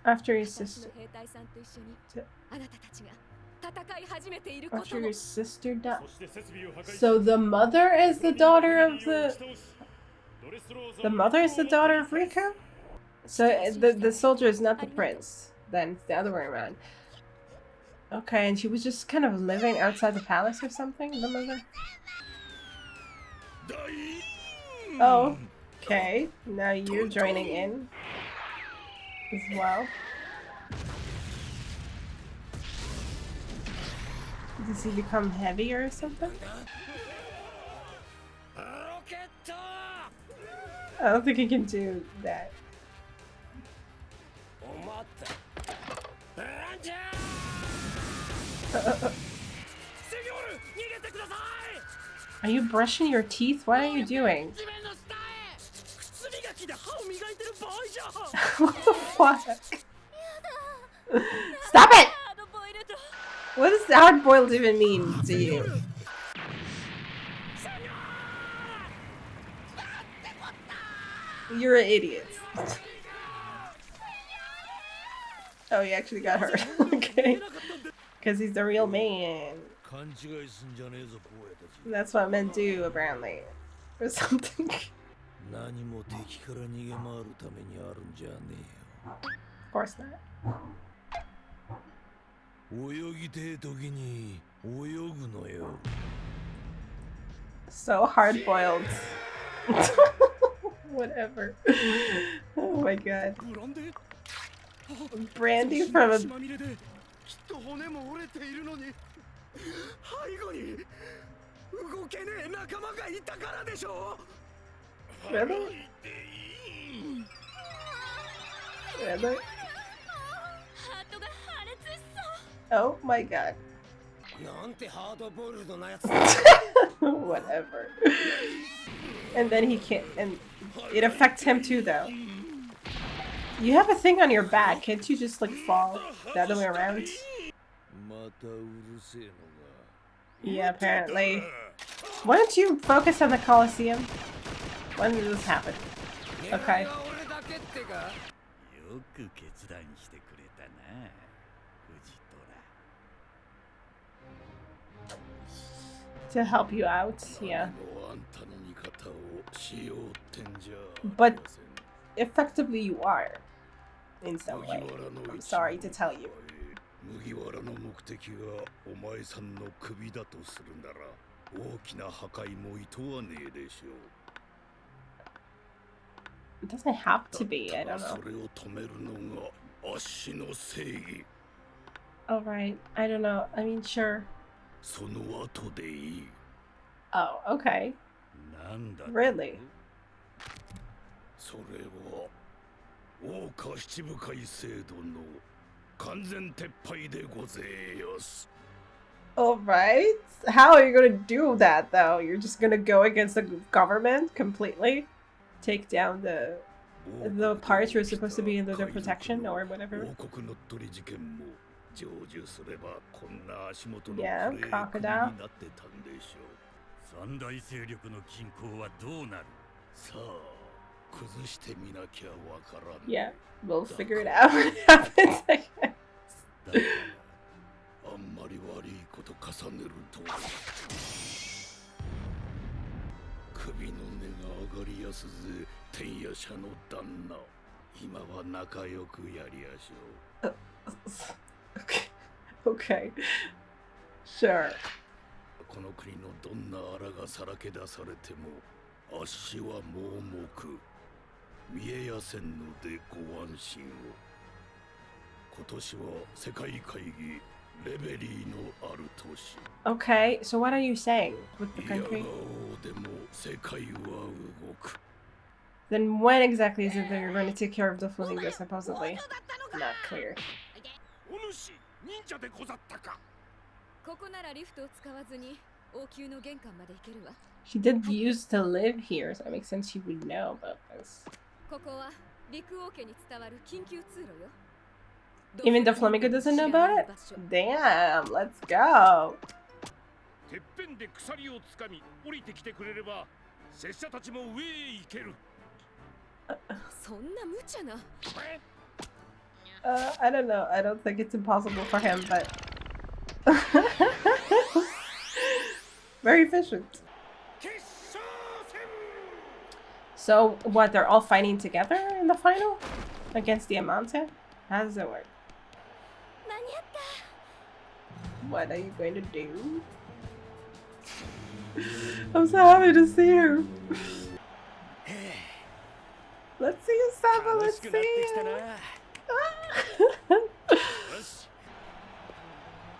After your sister. After your sister died. So the mother is the daughter of the... The mother is the daughter of Rico? So the soldier is not the prince. Then it's the other way around. Okay, and she was just kind of living outside the palace or something, the mother? Oh, okay. Now you're joining in as well. Does he become heavier or something? I don't think he can do that. Are you brushing your teeth? What are you doing? What the fuck? Stop it! What does hard boiled even mean to you? You're an idiot. Oh, he actually got hurt. Okay. Because he's the real man. That's what men do, apparently. Or something. Of course not. So hard-boiled. Whatever. Oh my god. Brandy from a... Really? Really? Oh my god. Whatever. And then he can't, and it affects him too though. You have a thing on your back, can't you just like fall the other way around? Yeah, apparently. Why don't you focus on the Colosseum? When did this happen? Okay. To help you out, yeah. But effectively you are, in some way. I'm sorry to tell you. It doesn't have to be, I don't know. Alright, I don't know. I mean, sure. Oh, okay. Really? Alright. How are you gonna do that though? You're just gonna go against the government completely? Take down the parts you're supposed to be under their protection or whatever? Yeah, crocodile. Yeah, we'll figure it out what happens, I guess. は仲良くやりやしょう。Okay. Okay. Sure. この国のどんな荒がさらけ出されても、あっしは盲目。見えやせんのでご安心を。今年は世界会議レベリーのある年。Okay, so what are you saying with the いやが country? おでも世界は動く。 Then when exactly is it that you're going to take care of the Doflamingo, supposedly? Not clear. お主、忍者でござったか。ここならリフトを使わずに王宮の玄関まで行けるわ。 She did used to live here, so it makes sense she would know about this. ここは陸王家に伝わる緊急通路よ。 Even Doflamingo doesn't know about it? Damn, let's go. てっぺんで鎖をつかみ降りてきてくれれば、拙者たちも上へ行ける。そんな無茶な。 I don't know. I don't think it's impossible for him, but very efficient. So what? They're all fighting together in the final against the Amante? How does it work? What are you going to do? I'm so happy to see her. Let's see you, Sabo. Let's see you.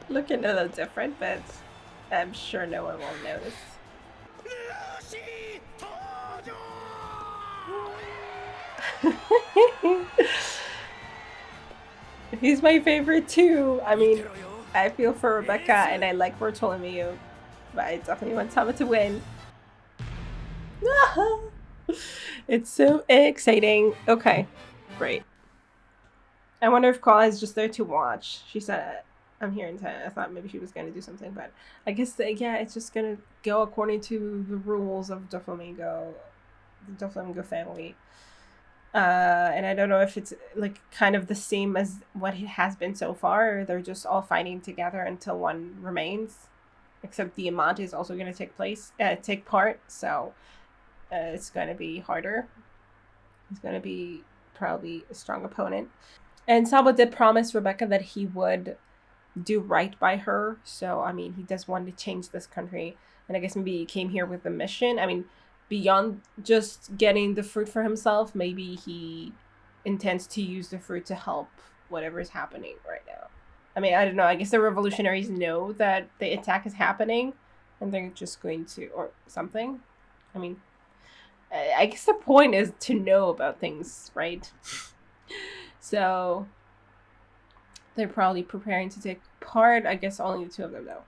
Looking a little different, but I'm sure no one will notice. He's my favorite too. I mean, I feel for Rebecca and I like Bartolomeo, but I definitely want Sabo to win. It's so exciting. Okay, great. I wonder if Koala is just there to watch. She said, I'm here in 10. I thought maybe she was going to do something, but I guess, yeah, it's just going to go according to the rules of Doflamingo, the Doflamingo family. And I don't know if it's like kind of the same as what it has been so far. Or they're just all fighting together until one remains. Except the Amante is also going to take part, so it's going to be harder. He's going to be probably a strong opponent. And Sabo did promise Rebecca that he would do right by her. So, I mean, he does want to change this country. And I guess maybe he came here with a mission. I mean, beyond just getting the fruit for himself, maybe he intends to use the fruit to help whatever is happening right now. I mean, I don't know. I guess the revolutionaries know that the attack is happening. And they're just going to, or something. I mean, I guess the point is to know about things, right? So they're probably preparing to take part. I guess only the two of them though.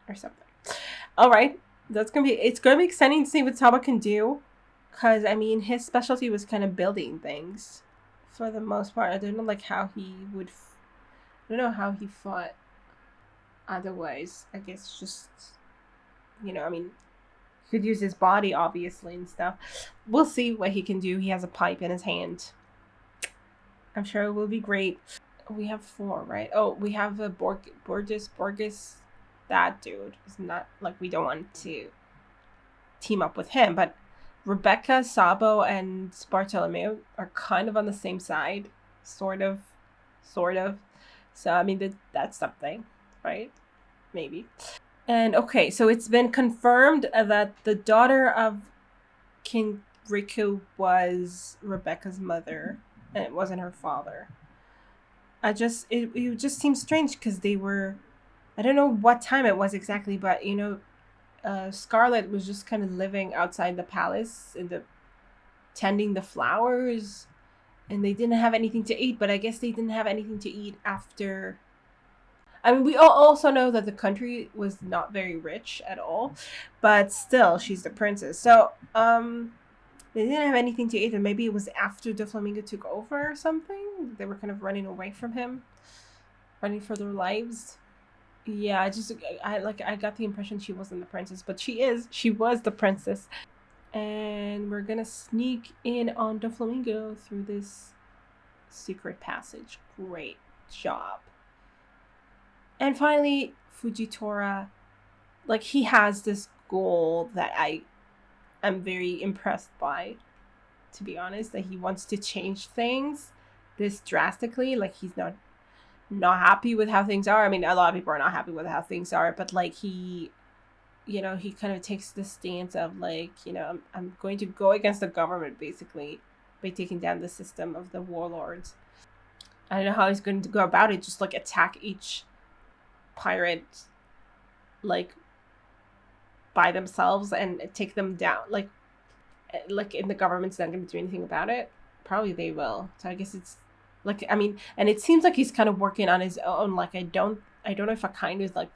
Or something. Alright. It's gonna be exciting to see what Sabo can do. Cause I mean his specialty was kind of building things. For the most part. I don't know like how he would I don't know how he fought otherwise. I guess just I mean he could use his body obviously and stuff. We'll see what he can do. He has a pipe in his hand. I'm sure it will be great. We have 4, right? Oh, we have a Borges. That dude is not like we don't want to team up with him, but Rebecca, Sabo, and Bartolomeo are kind of on the same side, sort of. So I mean that's something, right? Maybe. And okay, so it's been confirmed that the daughter of King Riku was Rebecca's mother. And it wasn't her father. It just seems strange because they were, I don't know what time it was exactly, but Scarlet was just kind of living outside the palace tending the flowers, and they didn't have anything to eat. But I guess they didn't have anything to eat after. I mean, we all also know that the country was not very rich at all, but still, she's the princess. So, they didn't have anything to eat, and maybe it was after Doflamingo took over or something. They were kind of running away from him, running for their lives. Yeah, I got the impression she wasn't the princess, but she was the princess. And we're gonna sneak in on Doflamingo through this secret passage. Great job. And finally, Fujitora, like he has this goal that I'm very impressed by. to be honest, that he wants to change things this drastically. Like, he's not happy with how things are. I mean, a lot of people are not happy with how things are, but like he kind of takes the stance of like, I'm going to go against the government basically by taking down the system of the warlords. I don't know how he's going to go about it. Just like attack each pirate like by themselves and take them down. Like in the government's not going to do anything about it. Probably they will. So I guess it's like, I mean, and it seems like he's kind of working on his own. Like, I don't know if Akainu is like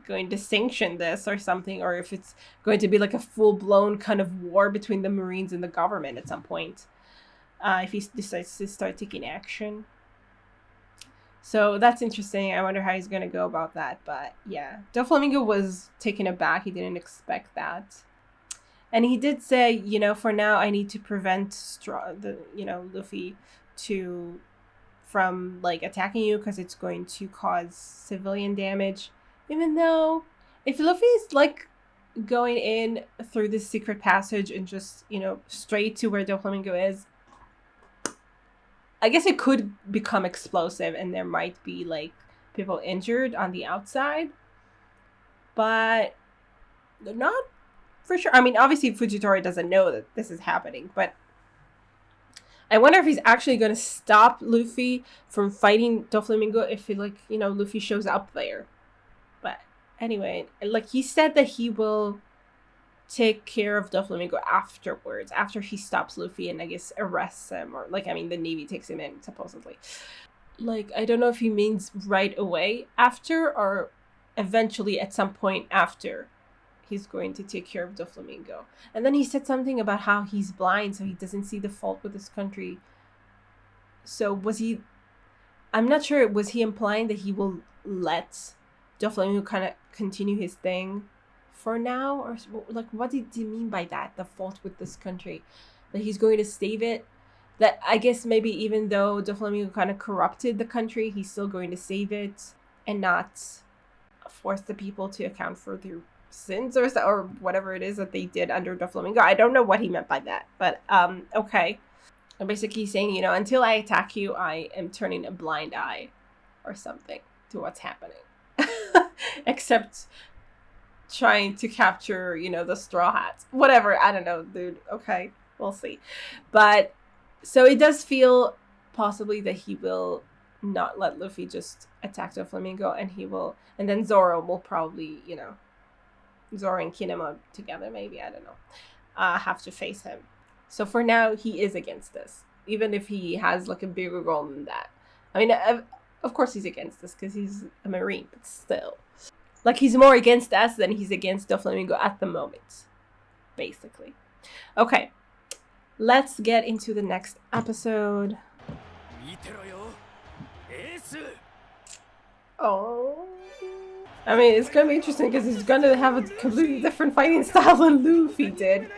going to sanction this or something, or if it's going to be like a full-blown kind of war between the Marines and the government at some point, if he decides to start taking action. So that's interesting. I wonder how he's going to go about that. But yeah, Doflamingo was taken aback. He didn't expect that. And he did say, for now I need to prevent Luffy from like attacking you because it's going to cause civilian damage. Even though if Luffy's like going in through this secret passage and just, straight to where Doflamingo is, I guess it could become explosive and there might be like people injured on the outside. But not for sure. I mean, obviously Fujitora doesn't know that this is happening, but I wonder if he's actually going to stop Luffy from fighting Doflamingo if Luffy shows up there. But anyway, like he said that he will take care of Doflamingo afterwards, after he stops Luffy and I guess arrests him, or like, I mean, the Navy takes him in supposedly. Like, I don't know if he means right away after or eventually at some point after he's going to take care of Doflamingo. And then he said something about how he's blind, so he doesn't see the fault with his country. So I'm not sure, was he implying that he will let Doflamingo kind of continue his thing for now? Or like, what did he mean by that? The fault with this country? That he's going to save it? That I guess maybe even though Doflamingo kind of corrupted the country, he's still going to save it and not force the people to account for their sins or whatever it is that they did under Doflamingo. I don't know what he meant by that, but okay. I'm basically saying, until I attack you, I am turning a blind eye or something to what's happening. Except trying to capture, the Straw Hats. Whatever, I don't know, dude. Okay, we'll see. But so it does feel possibly that he will not let Luffy just attack Doflamingo, and then Zoro will probably, Zoro and Kinema together, maybe, I don't know, have to face him. So for now, he is against this, even if he has like a bigger goal than that. I mean, of course he's against this because he's a Marine, but still. Like, he's more against us than he's against Doflamingo at the moment, basically. Okay, let's get into the next episode. Oh. I mean, it's going to be interesting because he's going to have a completely different fighting style than Luffy did.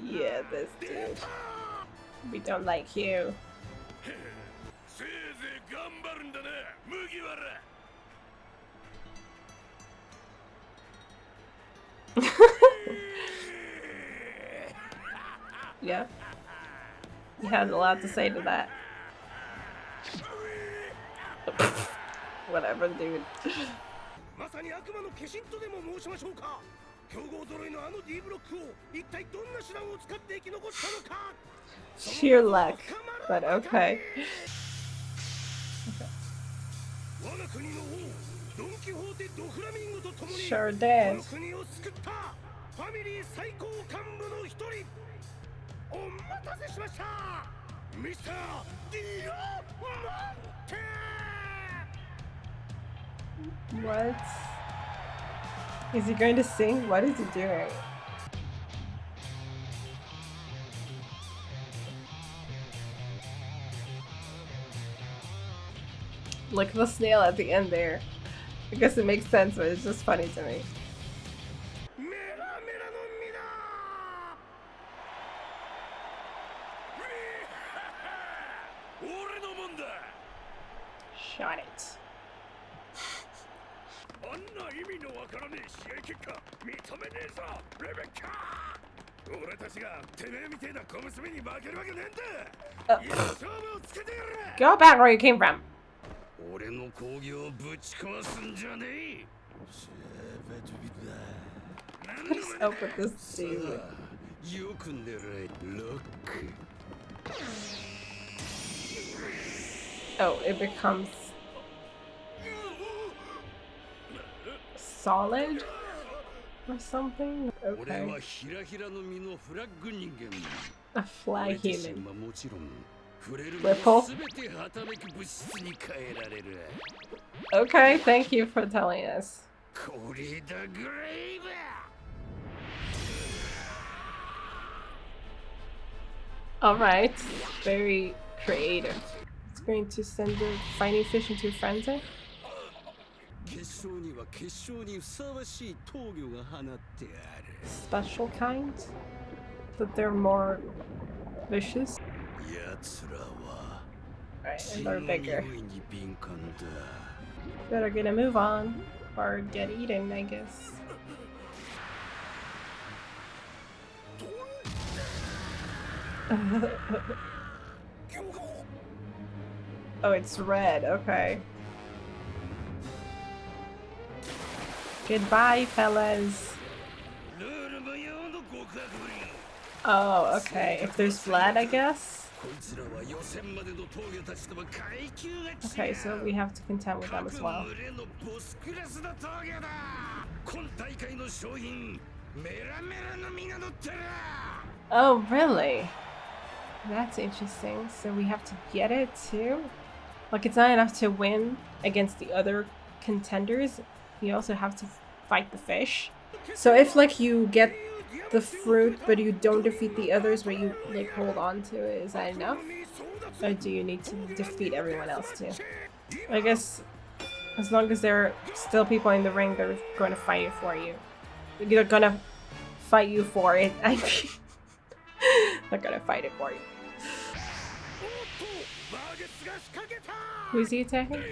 Yeah, this dude. We don't like you. Yeah. He has a lot to say to that. Whatever, dude. Sheer luck, but okay. Sure did. What? Is he going to sing? What is he doing? Look at the snail at the end there. I guess it makes sense, but it's just funny to me. Shot it. あんな意味のわからねえ試合結果認めねえぞレベッカ俺たちがてめえみてえな小娘に負けるわけねえんだ。いや勝負をつけてやれ。 Go back where you came from. 俺の工業をぶち壊すんじゃねえ。 What is up with this dude? よく狙えロック。 Oh, it becomes solid or something? 俺 Okay. はひらひらの実のフラッグ人間。 A fly 俺自 human. 身はもちろん触れる Ripple? もの全て働く物質に変えられる。 Okay, thank you for telling us. これだグレイブ。 Alright, very creative. It's going to send the fighting fish into a frenzy? 決勝には決勝にふさわしい闘魚が放ってある。 Special kind? That they're more vicious? 奴らは Right, 血 and の they're 匂 bigger. いに敏感だ。 Better get a move on or get eaten, I guess. Oh, it's red. Okay. Goodbye, fellas. ルール無用の極悪ぶり。 Oh, okay. If there's blood, I guess. こいつらは予選までの闘魚たちとは階級が違う。 Okay, so we have to contend with them as well. 各群れのボスクラスの闘魚だ。今大会の商品メラメラの実が乗ってる。 Oh, really? That's interesting. So we have to get it too? Like, it's not enough to win against the other contenders. You also have to fight the fish. So if, like, you get the fruit, but you don't defeat the others, but you, like, hold on to it, is that enough? Or do you need to defeat everyone else too? I guess as long as there are still people in the ring, they're going to fight it for you. They're going to fight you for it. I mean, they're going to fight it for you. Who's he attacking?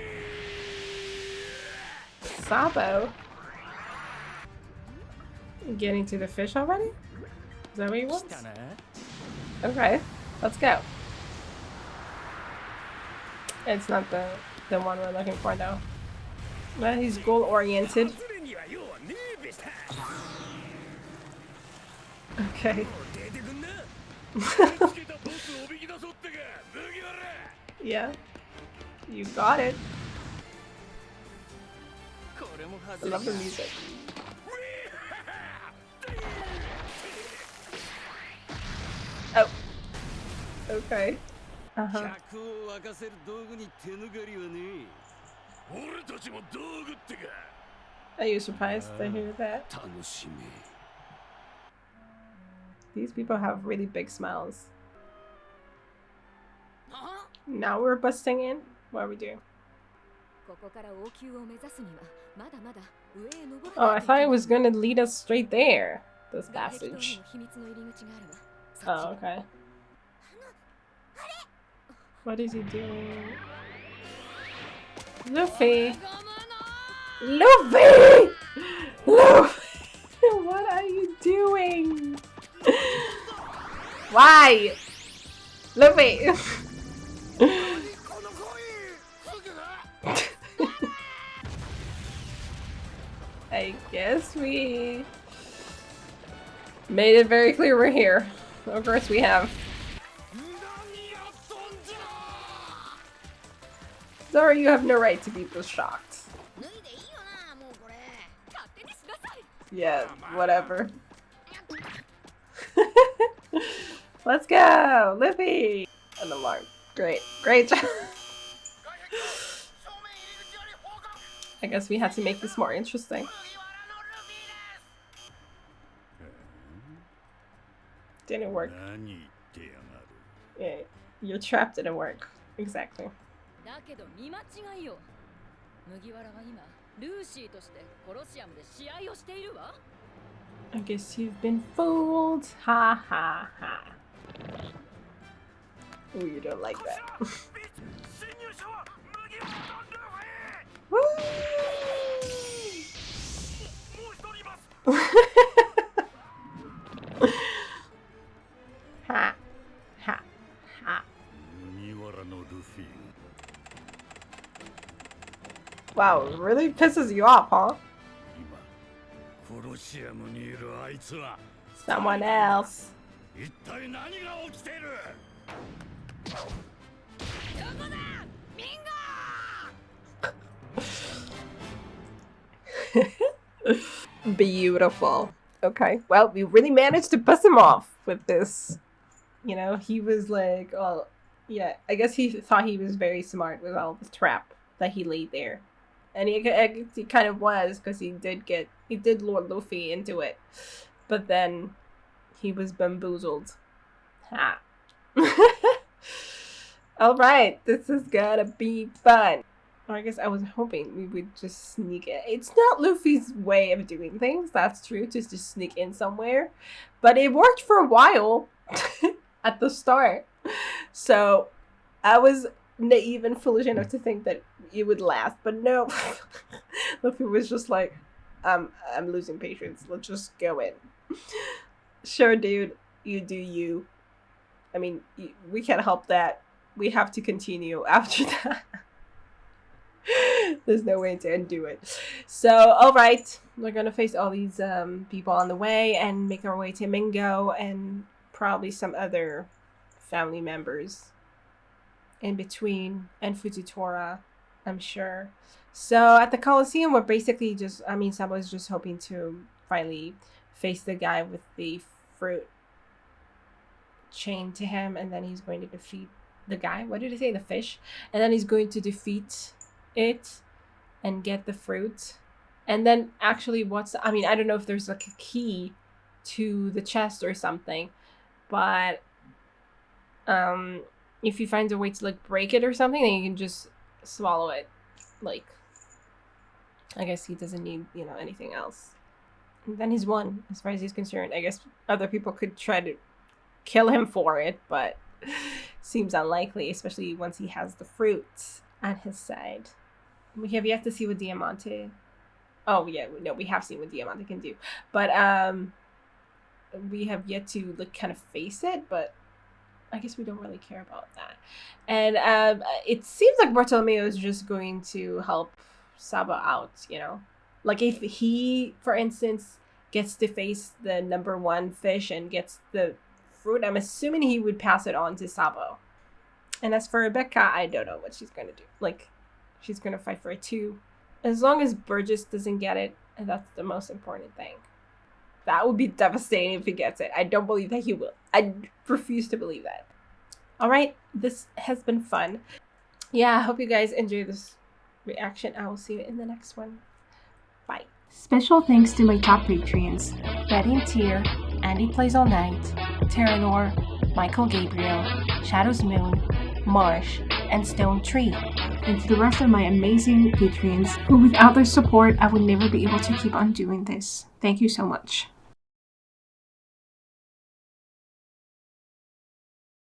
Sabo? Getting to the fish already? Is that what he wants? Okay, let's go. It's not the one we're looking for though. But he's goal oriented. Okay. Yeah. You got it. I love the music. Oh. Okay. Uh-huh. 客を沸かせる道具に手ぬがりはねえ。俺たちも道具ってか。 Are you surprised to hear that? 楽しみ。 These people have really big smiles. Now we're busting in? What are we doing? ここから王宮を目指すにはまだまだ上へ登ら Oh, な I いと thought い it けない was gonna lead us straight there. This 外壁塔に passage. も秘密の入り口があるわ。そっ Oh, ち okay. What is he doing? Luffy! Luffy! Luffy! What are you doing? Why? Luffy! I guess we made it very clear we're here. Of course we have. Sorry, you have no right to be this shocked. 脱いでいいよなもうこれ。 勝手にしなさい。 Yeah, whatever. Let's go! Lippy! And the mark. Great. Great job. I guess we had to make this more interesting. Didn't work. 何言ってやがる。 Yeah, your trap didn't work. Exactly. だけど見間違いよ。麦わらは今ルーシーとしてコロシアムで試合をしているわ。 I guess you've been fooled. Ha ha ha. Ooh, you don't like that. Woo! Ha. Ha. Ha. 麦わらのルフィ Wow, it really pisses you off, huh? 今コロシアムにいるあいつは Someone else. 一体何が起きている Beautiful. Okay, well, we really managed to piss him off with this. You know, he was like, oh, yeah, I guess he thought he was very smart with all the trap that he laid there. And he kind of was, because he did lure Luffy into it. But then he was bamboozled. Ha. Alright, this is gonna be fun. I guess I was hoping we would just sneak in. It's not Luffy's way of doing things, that's true, to just sneak in somewhere. But it worked for a while at the start. So I was naive and foolish enough to think that it would last. But no, Luffy was just like, I'm losing patience. Let's just go in. Sure, dude, you do you. I mean, we can't help that. We have to continue after that. There's no way to undo it. So, alright, we're gonna face all these people on the way and make our way to Mingo and probably some other family members in between, and Fujitora, I'm sure. So at the Coliseum, we're basically just, Sabo is just hoping to finally face the guy with the fruit chained to him, and then he's going to defeat the guy. What did he say? The fish? And then he's going to defeat it and get the fruit. And then actually I don't know if there's like a key to the chest or something, but if he finds a way to like break it or something, then you can just swallow it. Like, I guess he doesn't need, anything else. And then he's won, as far as he's concerned. I guess other people could try to kill him for it, but seems unlikely, especially once he has the fruit on his side. We have yet to see what Diamante... Oh, yeah, no, we have seen what Diamante can do. But we have yet to like kind of face it, but I guess we don't really care about that. And it seems like Bartolomeo is just going to help Sabo out, Like if he, for instance, gets to face the number one fish and gets the fruit, I'm assuming he would pass it on to Sabo. And as for Rebecca, I don't know what she's going to do. Like, she's going to fight for it too. As long as Burgess doesn't get it, and that's the most important thing. That would be devastating if he gets it. I don't believe that he will. I refuse to believe that. All right, this has been fun. Yeah, I hope you guys enjoy this reaction. I will see you in the next one. Bye. Special thanks to my top Patreons: Betty and Tier, Andy Plays All Night, Terranor, Michael Gabriel, Shadows Moon, Marsh, and Stone Tree. And to the rest of my amazing Patreons, who without their support, I would never be able to keep on doing this. Thank you so much.